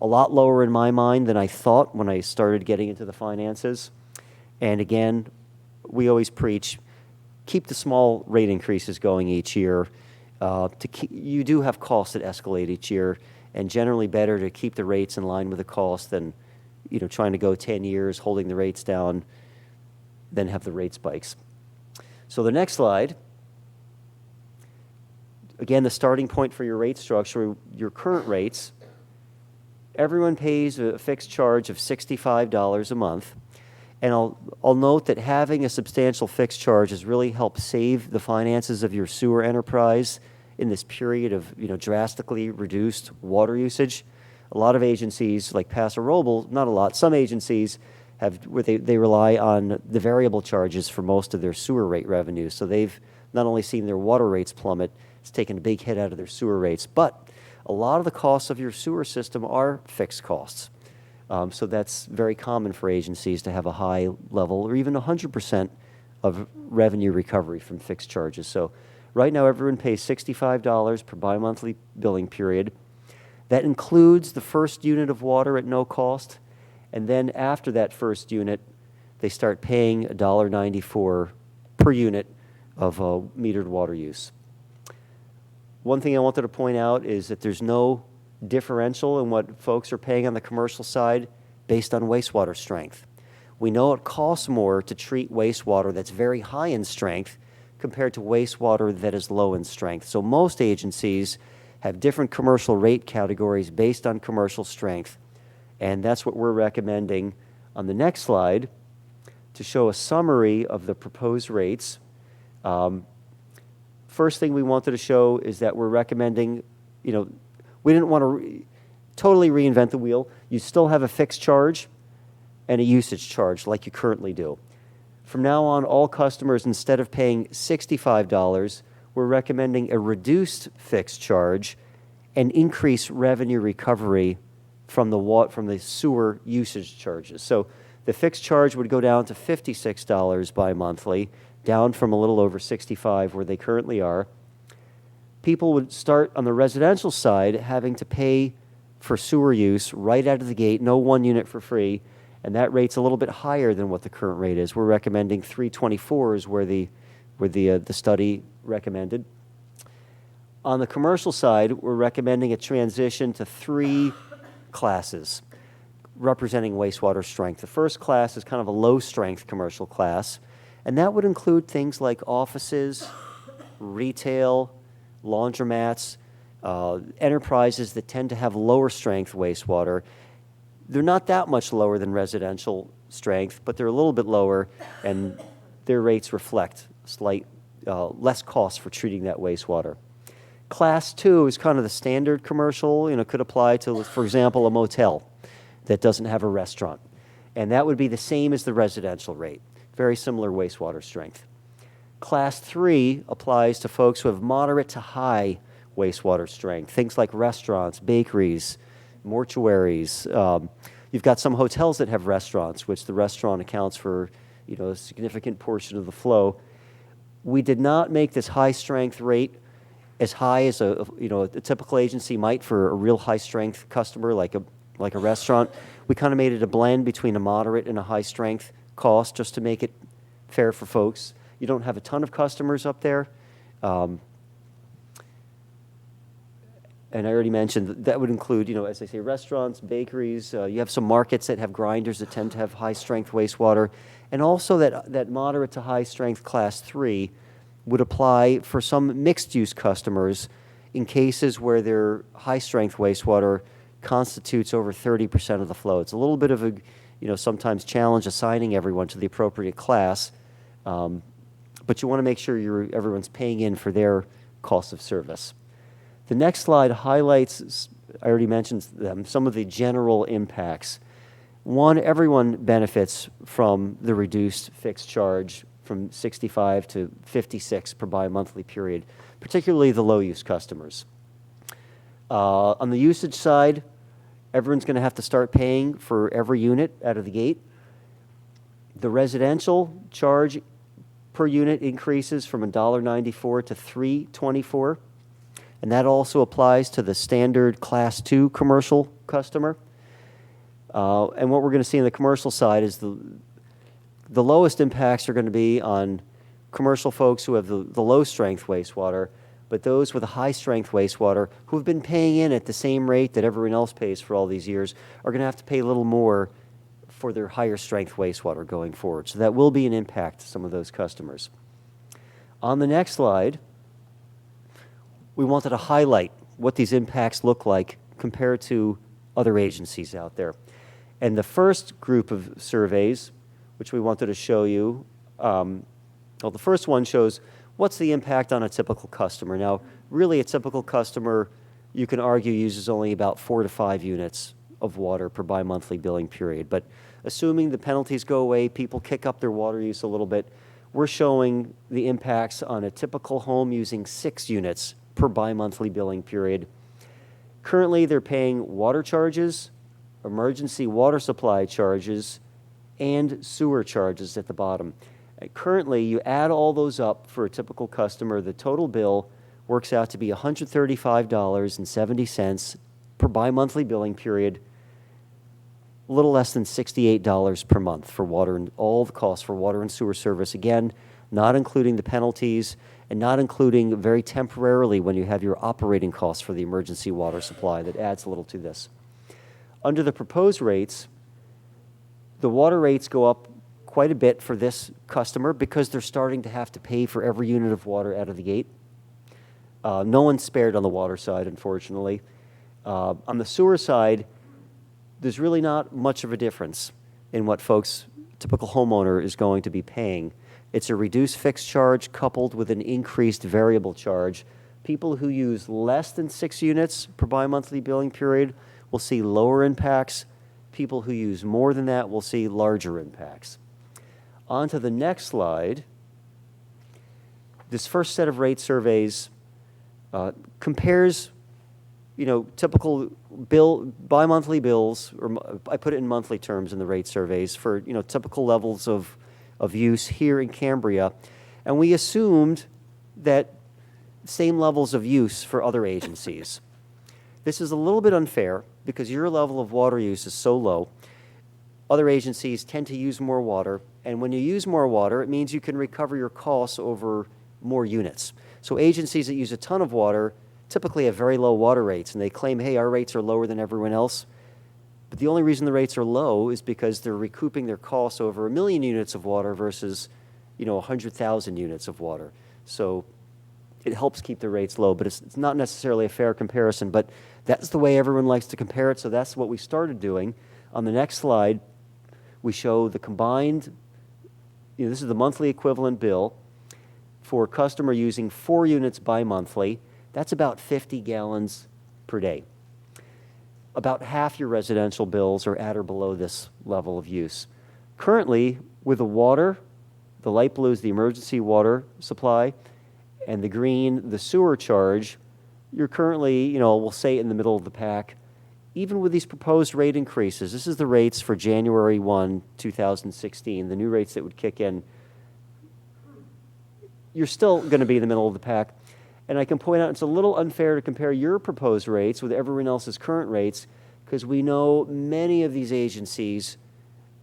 A lot lower in my mind than I thought when I started getting into the finances. And again, we always preach, keep the small rate increases going each year. You do have costs that escalate each year, and generally better to keep the rates in line with the cost than trying to go 10 years, holding the rates down, then have the rate spikes. So the next slide, again, the starting point for your rate structure, your current rates, everyone pays a fixed charge of $65 a month. And I'll note that having a substantial fixed charge has really helped save the finances of your sewer enterprise in this period of drastically reduced water usage. A lot of agencies like Paso Robles, not a lot, some agencies have where they rely on the variable charges for most of their sewer rate revenue. So they've not only seen their water rates plummet, it's taken a big hit out of their sewer rates, but a lot of the costs of your sewer system are fixed costs. So that's very common for agencies to have a high level or even 100% of revenue recovery from fixed charges. So right now everyone pays $65 per bi-monthly billing period. That includes the first unit of water at no cost, and then after that first unit, they start paying $1.94 per unit of metered water use. One thing I wanted to point out is that there's no differential in what folks are paying on the commercial side based on wastewater strength. We know it costs more to treat wastewater that's very high in strength compared to wastewater that is low in strength. So most agencies have different commercial rate categories based on commercial strength, and that's what we're recommending on the next slide. to show a summary of the proposed rates. First thing we wanted to show is that we're recommending, we didn't want to totally reinvent the wheel. You still have a fixed charge and a usage charge like you currently do. From now on, all customers, instead of paying $65, we're recommending a reduced fixed charge and increased revenue recovery from the sewer usage charges. So the fixed charge would go down to $56 bi-monthly, down from a little over $65 where they currently are. People would start on the residential side having to pay for sewer use right out of the gate, no 1 unit for free, and that rate's a little bit higher than what the current rate is. We're recommending $324 is where the study recommended. On the commercial side, we're recommending a transition to 3 classes representing wastewater strength. The first class is kind of a low-strength commercial class, and that would include things like offices, retail, laundromats, enterprises that tend to have lower strength wastewater. They're not that much lower than residential strength, but they're a little bit lower, and their rates reflect slight less cost for treating that wastewater. Class 2 is kind of the standard commercial, could apply to, for example, a motel that doesn't have a restaurant. And that would be the same as the residential rate, very similar wastewater strength. Class 3 applies to folks who have moderate to high wastewater strength, things like restaurants, bakeries, mortuaries. You've got some hotels that have restaurants, which the restaurant accounts for a significant portion of the flow. We did not make this high strength rate as high as a typical agency might for a real high strength customer like a restaurant. We kind of made it a blend between a moderate and a high strength cost just to make it fair for folks. You don't have a ton of customers up there. And I already mentioned that would include, as I say, restaurants, bakeries. You have some markets that have grinders that tend to have high strength wastewater. And also that moderate to high strength class 3 would apply for some mixed use customers in cases where their high strength wastewater constitutes over 30% of the flow. It's a little bit of a, sometimes challenge assigning everyone to the appropriate class, but you want to make sure everyone's paying in for their cost of service. The next slide highlights, I already mentioned them, some of the general impacts. One, everyone benefits from the reduced fixed charge from 65 to 56 per bi-monthly period, particularly the low-use customers. On the usage side, everyone's going to have to start paying for every unit out of the gate. The residential charge per unit increases from $1.94 to $3.24, and that also applies to the standard Class 2 commercial customer. And what we're going to see on the commercial side is the lowest impacts are going to be on commercial folks who have the low-strength wastewater, but those with a high-strength wastewater who have been paying in at the same rate that everyone else pays for all these years are going to have to pay a little more for their higher-strength wastewater going forward. So that will be an impact to some of those customers. On the next slide, we wanted to highlight what these impacts look like compared to other agencies out there. And the first group of surveys, which we wanted to show you, the first one shows what's the impact on a typical customer. Now, really a typical customer, you can argue, uses only about 4 to 5 units of water per bi-monthly billing period. But assuming the penalties go away, people kick up their water use a little bit, we're showing the impacts on a typical home using 6 units per bi-monthly billing period. Currently, they're paying water charges, emergency water supply charges, and sewer charges at the bottom. Currently, you add all those up for a typical customer, the total bill works out to be $135.70 per bi-monthly billing period, a little less than $68 per month for water and all the costs for water and sewer service. Again, not including the penalties and not including very temporarily when you have your operating costs for the emergency water supply. That adds a little to this. Under the proposed rates, the water rates go up quite a bit for this customer because they're starting to have to pay for every unit of water out of the gate. No one's spared on the water side, unfortunately. On the sewer side, there's really not much of a difference in what folks typical homeowner is going to be paying. It's a reduced fixed charge coupled with an increased variable charge. People who use less than 6 units per bi-monthly billing period will see lower impacts. People who use more than that will see larger impacts. On to the next slide. This first set of rate surveys compares, typical bi-monthly bills, or I put it in monthly terms in the rate surveys for, typical levels of use here in Cambria. And we assumed that same levels of use for other agencies. This is a little bit unfair because your level of water use is so low. Other agencies tend to use more water, and when you use more water, it means you can recover your costs over more units. So agencies that use a ton of water typically have very low water rates, and they claim, hey, our rates are lower than everyone else. But the only reason the rates are low is because they're recouping their costs over 1 million units of water versus, 100,000 units of water. So it helps keep the rates low, but it's not necessarily a fair comparison, but that's the way everyone likes to compare it, so that's what we started doing. On the next slide, we show the combined, this is the monthly equivalent bill for a customer using 4 units bi-monthly. That's about 50 gallons per day. About half your residential bills are at or below this level of use. Currently, with the water, the light blue is the emergency water supply, and the green, the sewer charge, you're currently, we'll say in the middle of the pack. Even with these proposed rate increases, this is the rates for January 1, 2016, the new rates that would kick in, you're still going to be in the middle of the pack. And I can point out it's a little unfair to compare your proposed rates with everyone else's current rates, because we know many of these agencies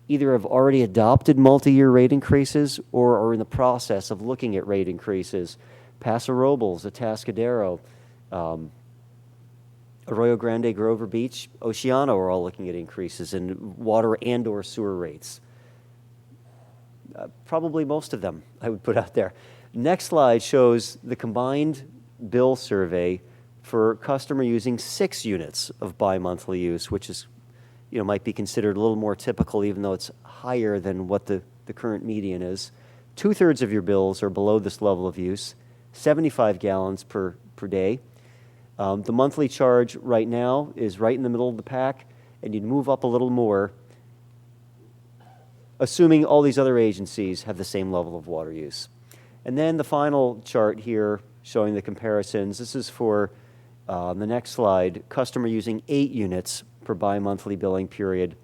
either have already adopted multi-year rate increases or are in the process of looking at rate increases. Paso Robles, Atascadero, Arroyo Grande, Grover Beach, Oceano are all looking at increases in water and or sewer rates. Probably most of them, I would put out there. Next slide shows the combined bill survey for a customer using 6 units of bi-monthly use, which is, might be considered a little more typical, even though it's higher than what the current median is. 2/3 of your bills are below this level of use, 75 gallons per day. The monthly charge right now is right in the middle of the pack, and you'd move up a little more, assuming all these other agencies have the same level of water use. And then the final chart here showing the comparisons. This is for the next slide, customer using 8 units per bi-monthly billing period,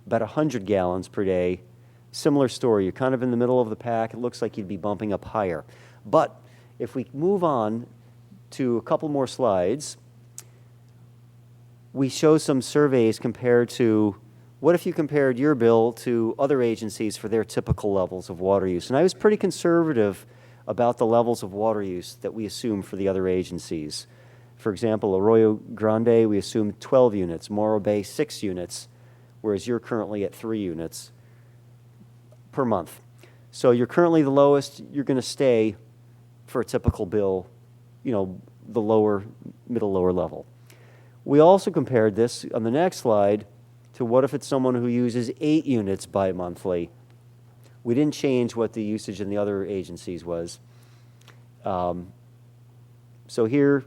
about 100 gallons per day. Similar story, you're kind of in the middle of the pack. It looks like you'd be bumping up higher. But if we move on to a couple more slides, we show some surveys compared to, what if you compared your bill to other agencies for their typical levels of water use? And I was pretty conservative about the levels of water use that we assume for the other agencies. For example, Arroyo Grande, we assume 12 units, Morro Bay 6 units, whereas you're currently at 3 units per month. So you're currently the lowest, you're going to stay for a typical bill, the lower, middle, lower level. We also compared this on the next slide to what if it's someone who uses 8 units bi-monthly. We didn't change what the usage in the other agencies was. So here,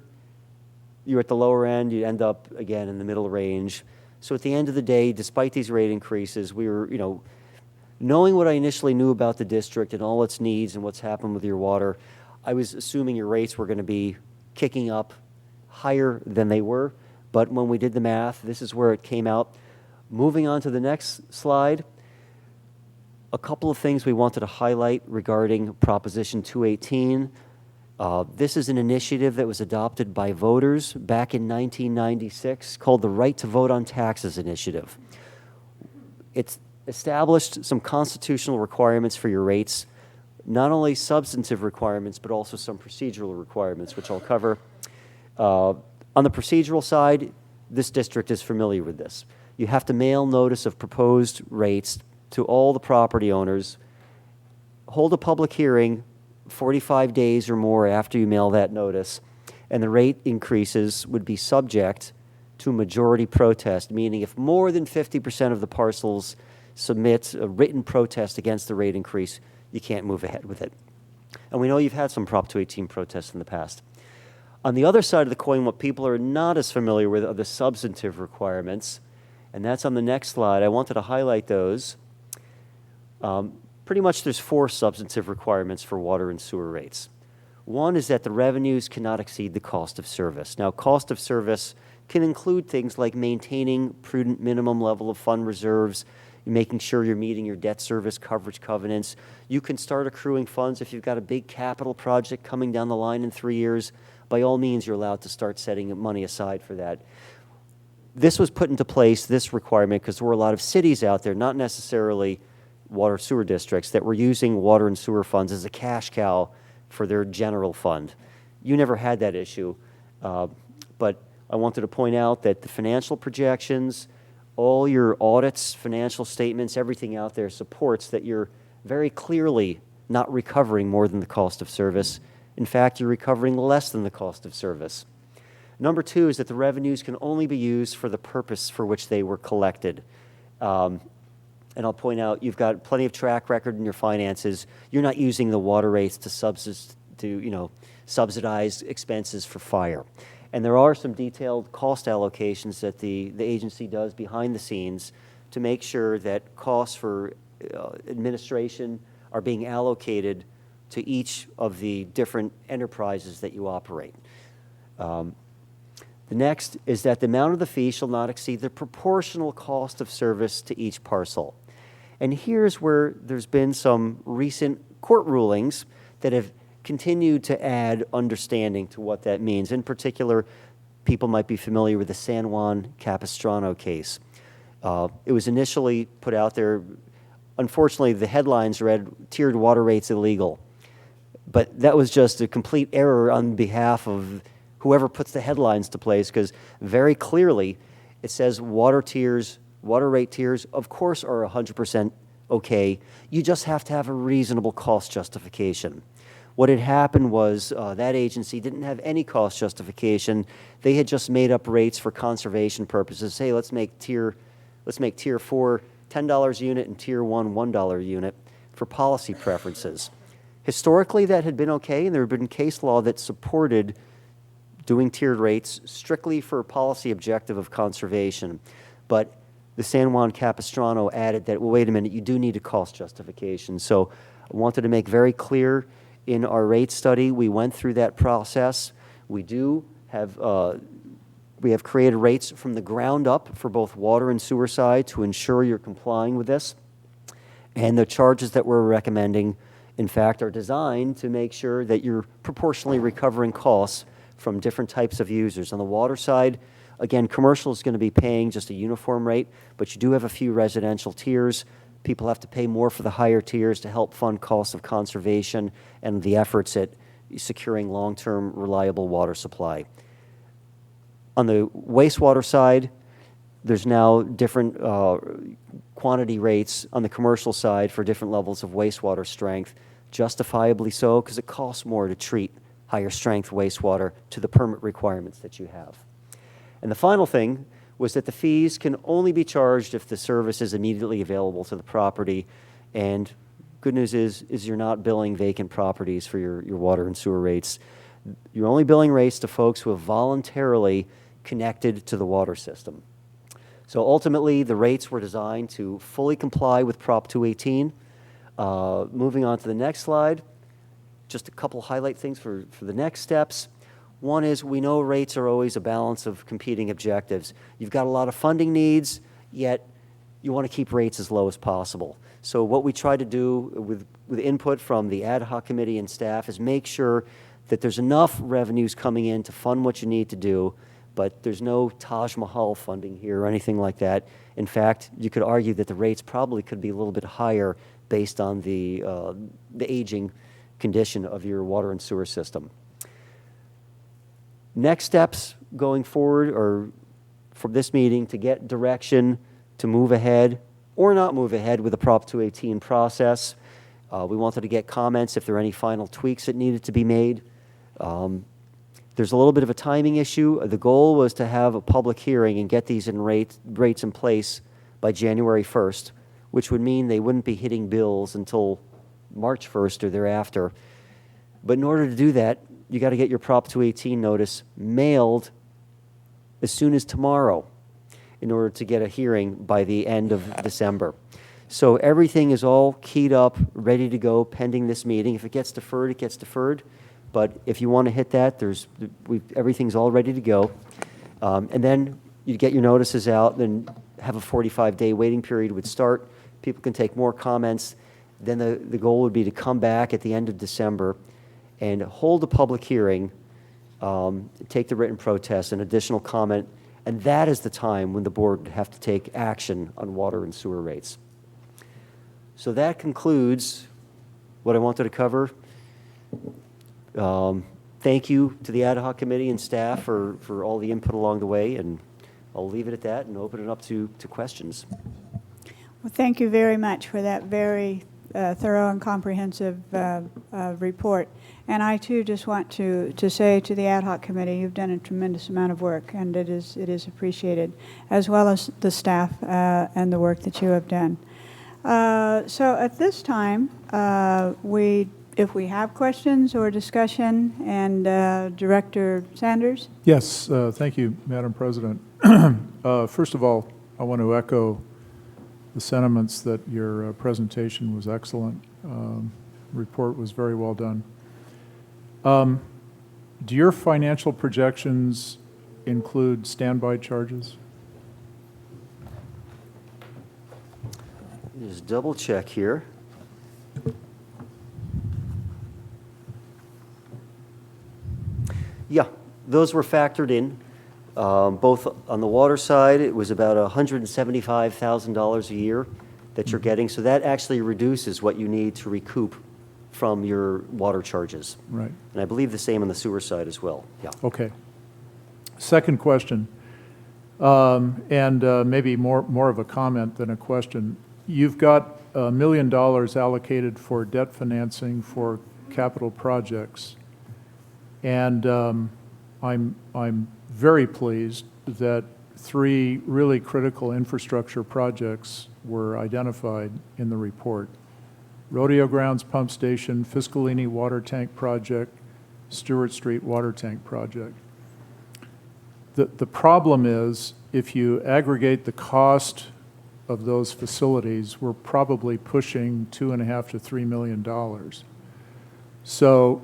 you're at the lower end, you end up, again, in the middle range. So at the end of the day, despite these rate increases, we were, knowing what I initially knew about the district and all its needs and what's happened with your water, I was assuming your rates were going to be kicking up higher than they were. But when we did the math, this is where it came out. Moving on to the next slide, a couple of things we wanted to highlight regarding Proposition 218. This is an initiative that was adopted by voters back in 1996 called the Right to Vote on Taxes Initiative. It's established some constitutional requirements for your rates, not only substantive requirements, but also some procedural requirements, which I'll cover. On the procedural side, this district is familiar with this. You have to mail notice of proposed rates to all the property owners, hold a public hearing 45 days or more after you mail that notice, and the rate increases would be subject to majority protest, meaning if more than 50% of the parcels submit a written protest against the rate increase, you can't move ahead with it. And we know you've had some Prop 218 protests in the past. On the other side of the coin, what people are not as familiar with are the substantive requirements, and that's on the next slide. I wanted to highlight those. Pretty much there's 4 substantive requirements for water and sewer rates. One is that the revenues cannot exceed the cost of service. Now, cost of service can include things like maintaining prudent minimum level of fund reserves, making sure you're meeting your debt service coverage covenants. You can start accruing funds if you've got a big capital project coming down the line in 3 years. By all means, you're allowed to start setting money aside for that. This was put into place, this requirement, because there were a lot of cities out there, not necessarily water sewer districts, that were using water and sewer funds as a cash cow for their general fund. You never had that issue, but I wanted to point out that the financial projections, all your audits, financial statements, everything out there supports that you're very clearly not recovering more than the cost of service. In fact, you're recovering less than the cost of service. Number 2 is that the revenues can only be used for the purpose for which they were collected. And I'll point out, you've got plenty of track record in your finances. You're not using the water rates to subsidize expenses for fire. And there are some detailed cost allocations that the agency does behind the scenes to make sure that costs for administration are being allocated to each of the different enterprises that you operate. The next is that the amount of the fee shall not exceed the proportional cost of service to each parcel. And here's where there's been some recent court rulings that have continued to add understanding to what that means. In particular, people might be familiar with the San Juan Capistrano case. It was initially put out there. Unfortunately, the headlines read, "Tiered water rates illegal." But that was just a complete error on behalf of whoever puts the headlines to place, because very clearly it says water rate tiers, of course, are 100% okay. You just have to have a reasonable cost justification. What had happened was that agency didn't have any cost justification. They had just made up rates for conservation purposes. Hey, let's make tier 4 $10 a unit and tier 1 $1 a unit for policy preferences. Historically, that had been okay, and there had been case law that supported doing tiered rates strictly for a policy objective of conservation. But the San Juan Capistrano added that, well, wait a minute, you do need a cost justification. So I wanted to make very clear in our rate study, we went through that process. We have created rates from the ground up for both water and sewer side to ensure you're complying with this. And the charges that we're recommending, in fact, are designed to make sure that you're proportionally recovering costs from different types of users. On the water side, again, commercial is going to be paying just a uniform rate, but you do have a few residential tiers. People have to pay more for the higher tiers to help fund costs of conservation and the efforts at securing long-term reliable water supply. On the wastewater side, there's now different quantity rates on the commercial side for different levels of wastewater strength, justifiably so, because it costs more to treat higher strength wastewater to the permit requirements that you have. And the final thing was that the fees can only be charged if the service is immediately available to the property. And good news is you're not billing vacant properties for your water and sewer rates. You're only billing rates to folks who have voluntarily connected to the water system. So ultimately, the rates were designed to fully comply with Prop 218. Moving on to the next slide, just a couple highlight things for the next steps. One is we know rates are always a balance of competing objectives. You've got a lot of funding needs, yet you want to keep rates as low as possible. So what we try to do with input from the ad hoc committee and staff is make sure that there's enough revenues coming in to fund what you need to do, but there's no Taj Mahal funding here or anything like that. In fact, you could argue that the rates probably could be a little bit higher based on the aging condition of your water and sewer system. Next steps going forward are from this meeting to get direction to move ahead or not move ahead with the Prop 218 process. We wanted to get comments if there are any final tweaks that needed to be made. There's a little bit of a timing issue. The goal was to have a public hearing and get these rates in place by January 1st. which would mean they wouldn't be hitting bills until March 1st or thereafter. But in order to do that, you got to get your Prop 218 notice mailed as soon as tomorrow in order to get a hearing by the end of December. So everything is all keyed up, ready to go, pending this meeting. If it gets deferred, it gets deferred. But if you want to hit that, everything's all ready to go. And then you get your notices out, then have a 45-day waiting period would start. People can take more comments. Then the goal would be to come back at the end of December and hold a public hearing, take the written protest, an additional comment, and that is the time when the board would have to take action on water and sewer rates. So that concludes what I wanted to cover. Thank you to the ad hoc committee and staff for all the input along the way, and I'll leave it at that and open it up to questions. Well, thank you very much for that very thorough and comprehensive report. And I too just want to say to the ad hoc committee, you've done a tremendous amount of work, and it is appreciated, as well as the staff and the work that you have done. So at this time, if we have questions or discussion, and Director Sanders? Yes, thank you, Madam President. First of all, I want to echo the sentiments that your presentation was excellent. Report was very well done. Do your financial projections include standby charges? Just double check here. Yeah, those were factored in. Both on the water side, it was about $175,000 a year that you're getting. So that actually reduces what you need to recoup from your water charges. Right. And I believe the same on the sewer side as well. Yeah. Okay. Second question, and maybe more of a comment than a question. You've got $1 million allocated for debt financing for capital projects, and I'm very pleased that 3 really critical infrastructure projects were identified in the report: Rodeo Grounds Pump Station, Fiscalini Water Tank Project, Stewart Street Water Tank Project. The problem is, if you aggregate the cost of those facilities, we're probably pushing $2.5 to $3 million. So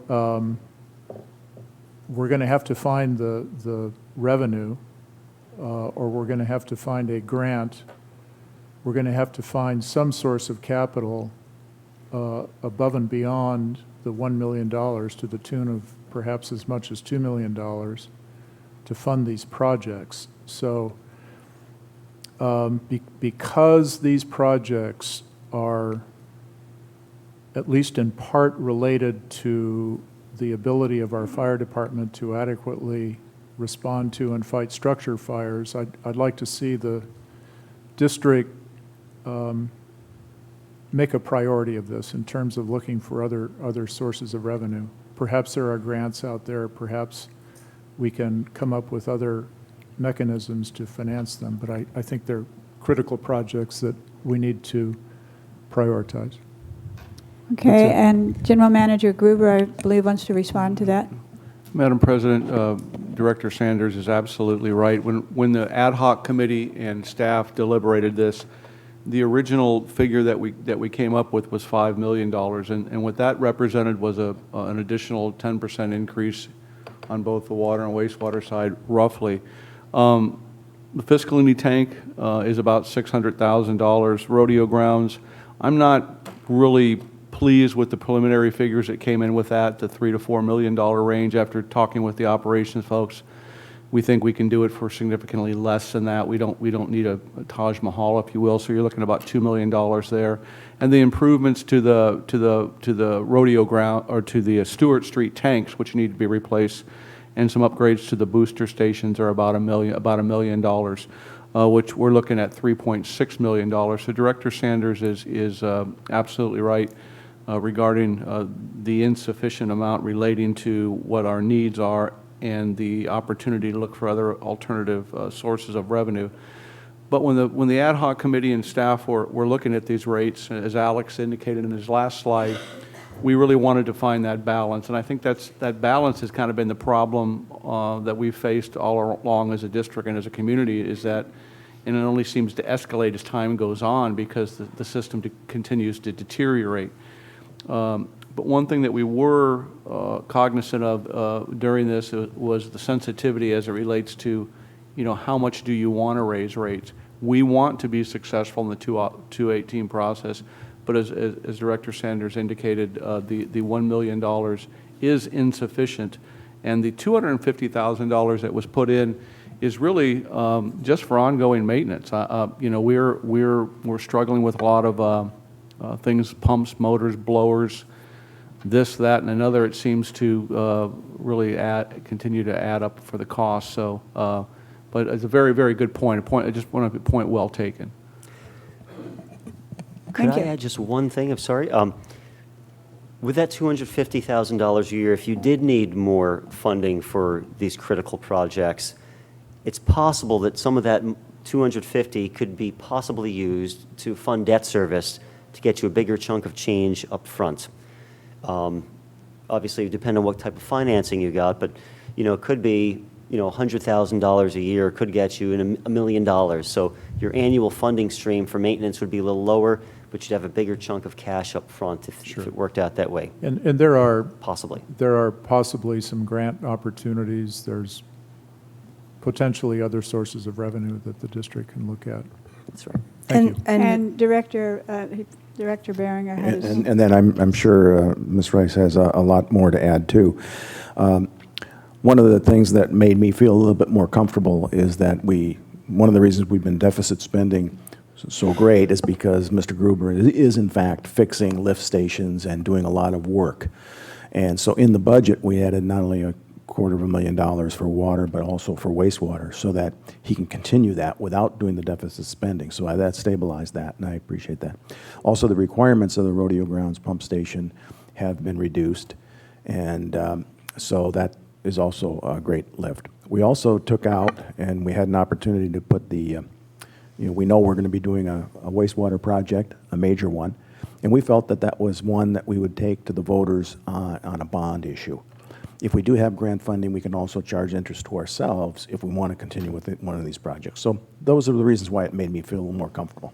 we're going to have to find the revenue, or we're going to have to find a grant. We're going to have to find some source of capital above and beyond the $1 million, to the tune of perhaps as much as $2 million, to fund these projects. So because these projects are at least in part related to the ability of our fire department to adequately respond to and fight structure fires, I'd like to see the district make a priority of this in terms of looking for other sources of revenue. Perhaps there are grants out there, perhaps we can come up with other mechanisms to finance them, but I think they're critical projects that we need to prioritize. Okay, and General Manager Gruber, I believe, wants to respond to that. Madam President, Director Sanders is absolutely right. When the ad hoc committee and staff deliberated this, the original figure that we came up with was $5 million, and what that represented was an additional 10% increase on both the water and wastewater side, roughly. The Fiscalini tank is about $600,000. Rodeo Grounds, I'm not really pleased with the preliminary figures that came in with that, the $3 to $4 million range. After talking with the operations folks, we think we can do it for significantly less than that. We don't need a Taj Mahal, if you will. So you're looking at about $2 million there, and the improvements to the rodeo ground, or to the Stewart Street tanks, which need to be replaced, and some upgrades to the booster stations are about $1 million, which we're looking at $3.6 million. So Director Sanders is absolutely right regarding the insufficient amount relating to what our needs are and the opportunity to look for other alternative sources of revenue. But when the ad hoc committee and staff were looking at these rates, as Alex indicated in his last slide, we really wanted to find that balance. And I think that balance has kind of been the problem that we've faced all along as a district and as a community, is that, and it only seems to escalate as time goes on because the system continues to deteriorate. But one thing that we were cognizant of during this was the sensitivity as it relates to, how much do you want to raise rates? We want to be successful in the 218 process, but as Director Sanders indicated, the $1 million is insufficient, and the $250,000 that was put in is really just for ongoing maintenance. We're struggling with a lot of things, pumps, motors, blowers, this, that, and another. It seems to really continue to add up for the cost. So, but it's a very, very good point. I just want to point well taken. Could I add just one thing? I'm sorry. With that $250,000 a year, if you did need more funding for these critical projects, it's possible that some of that 250 could be possibly used to fund debt service to get you a bigger chunk of change up front. Obviously, it depends on what type of financing you got, but it could be $100,000 a year could get you in $1 million. So your annual funding stream for maintenance would be a little lower, but you'd have a bigger chunk of cash up front if it worked out that way. And there are possibly some grant opportunities. There's potentially other sources of revenue that the district can look at. That's right. Thank you. And Director Behringer has... And then I'm sure Ms. Rice has a lot more to add, too. One of the things that made me feel a little bit more comfortable is that one of the reasons we've been deficit spending so great is because Mr. Gruber is in fact fixing lift stations and doing a lot of work. And so in the budget, we added not only $250,000 for water, but also for wastewater, so that he can continue that without doing the deficit spending. So that stabilized that, and I appreciate that. Also, the requirements of the Rodeo Grounds pump station have been reduced, and so that is also a great lift. We also took out, and we had an opportunity to put the, we know we're going to be doing a wastewater project, a major one, and we felt that that was one that we would take to the voters on a bond issue. If we do have grant funding, we can also charge interest to ourselves if we want to continue with one of these projects. So those are the reasons why it made me feel a little more comfortable.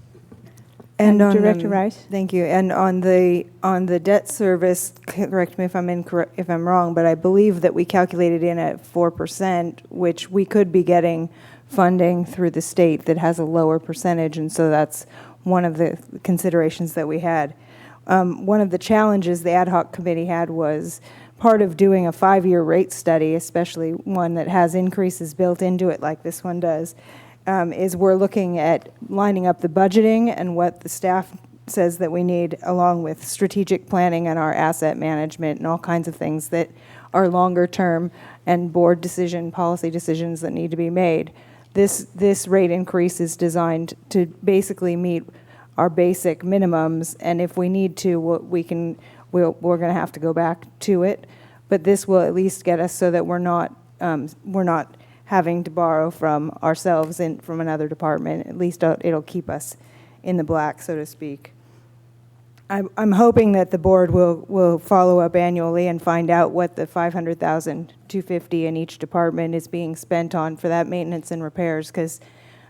And Director Rice? Thank you. And on the debt service, correct me if I'm wrong, but I believe that we calculated in at 4%, which we could be getting funding through the state that has a lower percentage, and so that's one of the considerations that we had. One of the challenges the ad hoc committee had was part of doing a 5-year rate study, especially one that has increases built into it like this one does, is we're looking at lining up the budgeting and what the staff says that we need, along with strategic planning and our asset management and all kinds of things that are longer term and board decision, policy decisions that need to be made. This rate increase is designed to basically meet our basic minimums, and if we need to, we're going to have to go back to it. But this will at least get us so that we're not having to borrow from ourselves and from another department. At least it'll keep us in the black, so to speak. I'm hoping that the board will follow up annually and find out what the $500,250 in each department is being spent on for that maintenance and repairs, because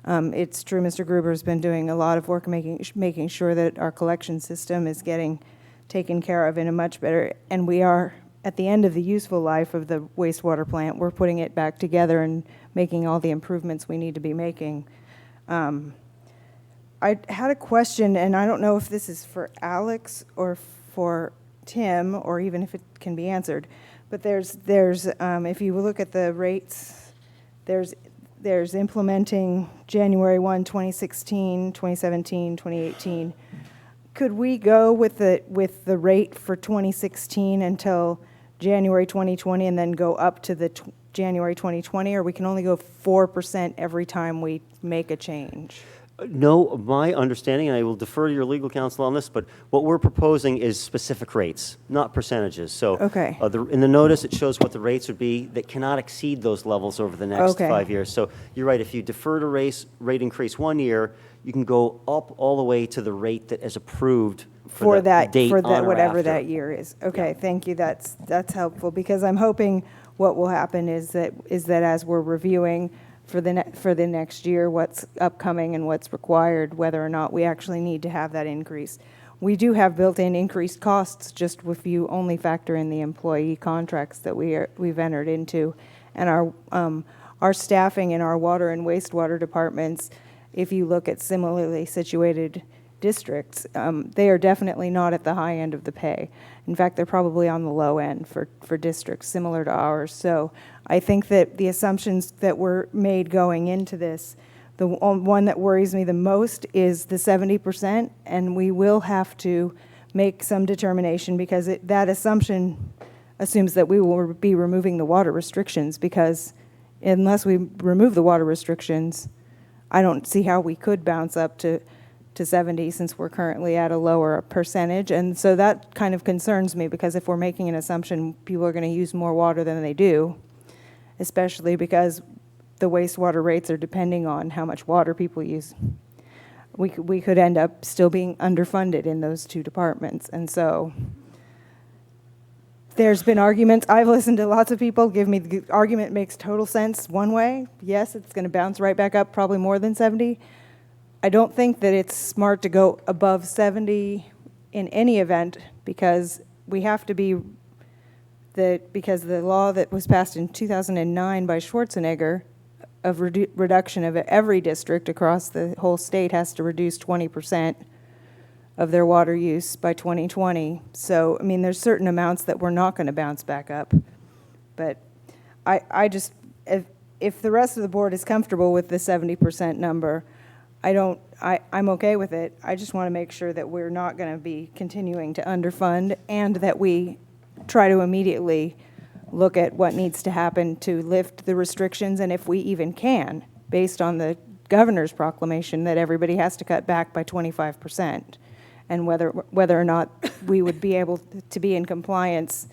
it's true Mr. Gruber's been doing a lot of work making sure that our collection system is getting taken care of in a much better, and we are at the end of the useful life of the wastewater plant. We're putting it back together and making all the improvements we need to be making. I had a question, and I don't know if this is for Alex or for Tim, or even if it can be answered, but there's if you look at the rates, there's implementing January 1, 2016, 2017, 2018. Could we go with the rate for 2016 until January 2020 and then go up to the January 2020, or we can only go 4% every time we make a change? No, my understanding, and I will defer to your legal counsel on this, but what we're proposing is specific rates, not percentages. So Okay. in the notice, it shows what the rates would be that cannot exceed those levels over the next Okay. 5 years. So you're right, if you defer to rate increase 1 year, you can go up all the way to the rate that is approved for the date for on that or whatever after. that year is. Okay, thank you. That's helpful, because I'm hoping what will happen is that as we're reviewing for the next year what's upcoming and what's required, whether or not we actually need to have that increase. We do have built-in increased costs, just if you only factor in the employee contracts that we've entered into, and our staffing in our water and wastewater departments. If you look at similarly situated districts, they are definitely not at the high end of the pay. In fact, they're probably on the low end for districts similar to ours. So I think that the assumptions that were made going into this, the one that worries me the most is the 70%, and we will have to make some determination, because that assumption assumes that we will be removing the water restrictions, because unless we remove the water restrictions, I don't see how we could bounce up to 70, since we're currently at a lower percentage. And so that kind of concerns me, because if we're making an assumption people are going to use more water than they do, especially because the wastewater rates are depending on how much water people use, we could end up still being underfunded in those two departments. And so there's been arguments. I've listened to lots of people give me the argument makes total sense one way. Yes, it's going to bounce right back up, probably more than 70. I don't think that it's smart to go above 70 in any event, because we have to be because the law that was passed in 2009 by Schwarzenegger of reduction of every district across the whole state has to reduce 20% of their water use by 2020. So, I mean, there's certain amounts that we're not going to bounce back up. But I just, if the rest of the board is comfortable with the 70% number, I'm okay with it. I just want to make sure that we're not going to be continuing to underfund, and that we try to immediately look at what needs to happen to lift the restrictions, and if we even can, based on the governor's proclamation that everybody has to cut back by 25%, and whether or not we would be able to be in compliance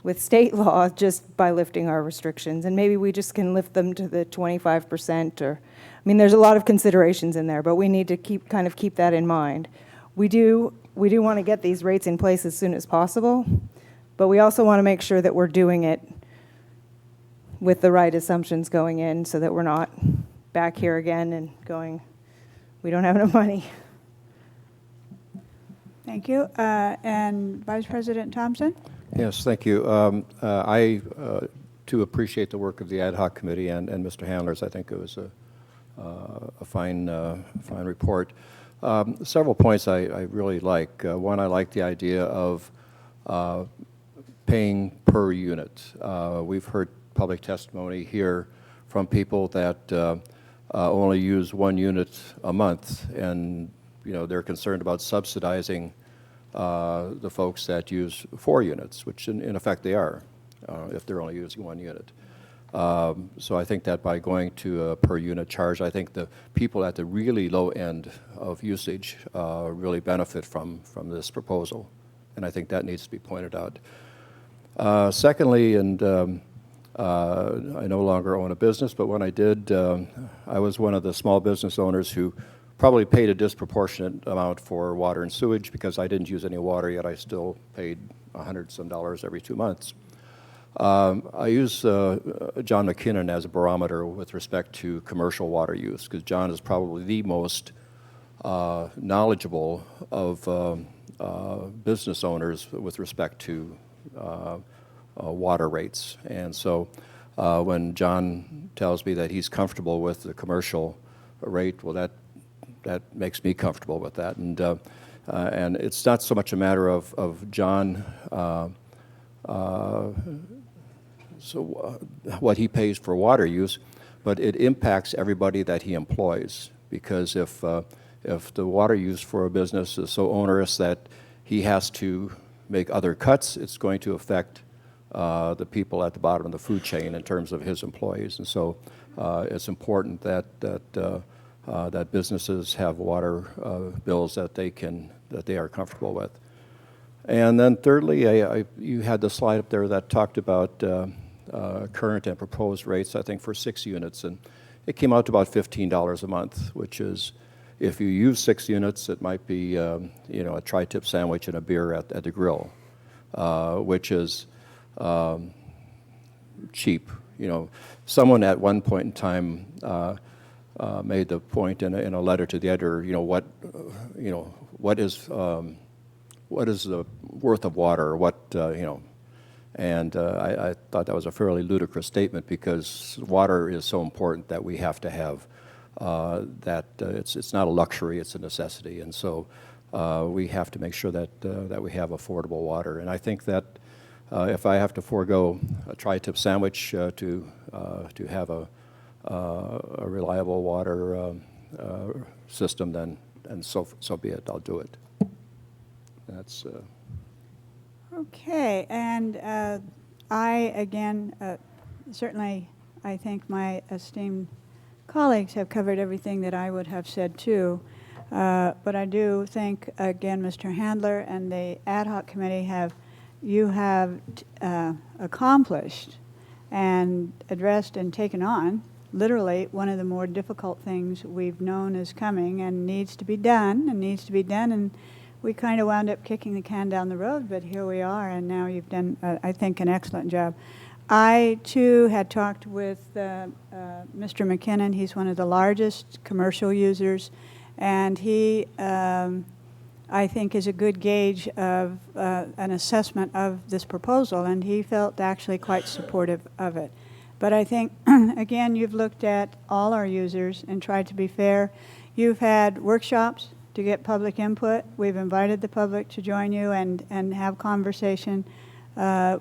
with state law just by lifting our restrictions. And maybe we just can lift them to the 25%, or, I mean, there's a lot of considerations in there, but we need to keep that in mind. We do want to get these rates in place as soon as possible, but we also want to make sure that we're doing it with the right assumptions going in, so that we're not back here again and going, we don't have enough money. Thank you. And Vice President Thompson? Yes, thank you. I, too, appreciate the work of the ad hoc committee and Mr. Handler's. I think it was a fine report. Several points I really like. One, I like the idea of paying per unit. We've heard public testimony here from people that only use 1 unit a month, and they're concerned about subsidizing the folks that use 4 units, which in effect they are, if they're only using 1 unit. So I think that by going to a per unit charge, I think the people at the really low end of usage really benefit from this proposal, and I think that needs to be pointed out. Secondly, and I no longer own a business, but when I did, I was one of the small business owners who probably paid a disproportionate amount for water and sewage, because I didn't use any water, yet I still paid $100-some every 2 months. I use John McKinnon as a barometer with respect to commercial water use, because John is probably the most knowledgeable of business owners with respect to water rates. And so when John tells me that he's comfortable with the commercial rate, well, that makes me comfortable with that. And it's not so much a matter of John, what he pays for water use, but it impacts everybody that he employs. Because if the water use for a business is so onerous that he has to make other cuts, it's going to affect the people at the bottom of the food chain in terms of his employees. And so it's important that that businesses have water bills that they are comfortable with. And then thirdly, you had the slide up there that talked about current and proposed rates, I think, for 6 units. And it came out to about $15 a month, which is, if you use 6 units, it might be, a tri-tip sandwich and a beer at the grill, which is cheap. Someone at one point in time made the point in a letter to the editor, what is the worth of water, or what, and I thought that was a fairly ludicrous statement, because water is so important that we have to have that. It's not a luxury, it's a necessity, and so we have to make sure that we have affordable water. And I think that if I have to forego a tri-tip sandwich to have a reliable water system, then so be it. I'll do it. That's. Okay, and certainly I think my esteemed colleagues have covered everything that I would have said too. But I do think, again, Mr. Handler and the ad hoc committee have accomplished and addressed and taken on literally one of the more difficult things we've known is coming and needs to be done, and we kind of wound up kicking the can down the road, but here we are, and now you've done, I think, an excellent job. I, too, had talked with Mr. McKinnon. He's one of the largest commercial users, and he, I think, is a good gauge of an assessment of this proposal, and he felt actually quite supportive of it. But I think, again, you've looked at all our users and tried to be fair. You've had workshops to get public input. We've invited the public to join you and have conversation.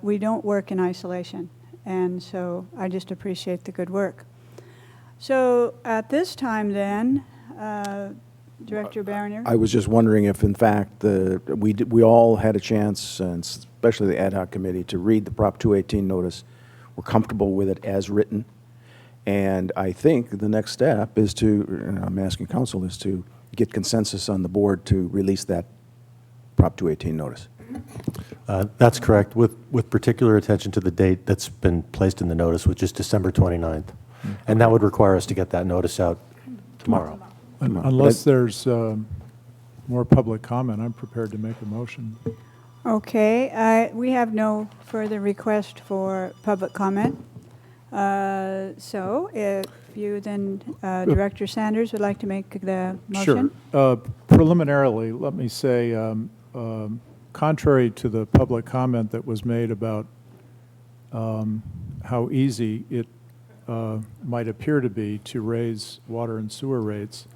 We don't work in isolation, and so I just appreciate the good work. So at this time then, Director Barringer? I was just wondering if, in fact, we all had a chance, and especially the ad hoc committee, to read the Prop 218 notice. We're comfortable with it as written. And I think the next step is I'm asking council, is to get consensus on the board to release that Prop 218 notice. That's correct, with particular attention to the date that's been placed in the notice, which is December 29th. And that would require us to get that notice out tomorrow. Unless there's more public comment, I'm prepared to make a motion. Okay, we have no further request for public comment. So if you then, Director Sanders, would like to make the motion? Sure. Preliminarily, let me say, contrary to the public comment that was made about how easy it might appear to be to raise water and sewer rates,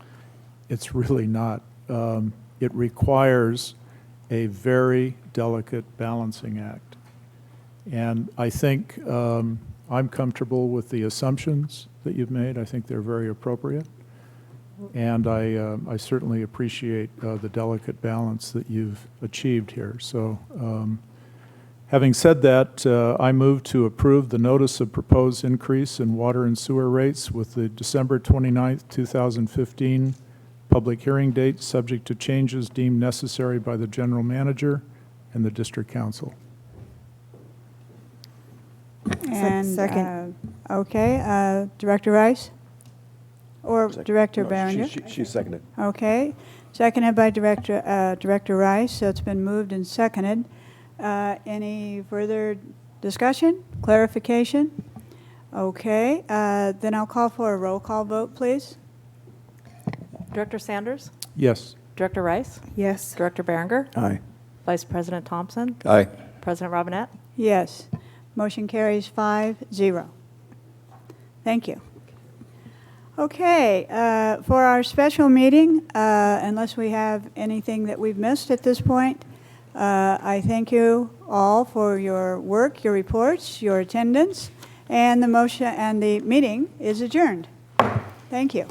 it's really not. It requires a very delicate balancing act. And I think I'm comfortable with the assumptions that you've made. I think they're very appropriate. And I certainly appreciate the delicate balance that you've achieved here. So having said that, I move to approve the notice of proposed increase in water and sewer rates with the December 29th, 2015 public hearing date, subject to changes deemed necessary by the general manager and the district council. And, Second. Okay, Director Rice? Or Director Barringer? She's seconded. Okay, seconded by Director Rice, so it's been moved and seconded. Any further discussion, clarification? Okay, then I'll call for a roll call vote, please. Director Sanders? Yes. Director Rice? Yes. Director Barringer? Aye. Vice President Thompson? Aye. President Robinette? Yes. Motion carries 5-0. Thank you. Okay, for our special meeting, unless we have anything that we've missed at this point, I thank you all for your work, your reports, your attendance, and the motion and the meeting is adjourned. Thank you.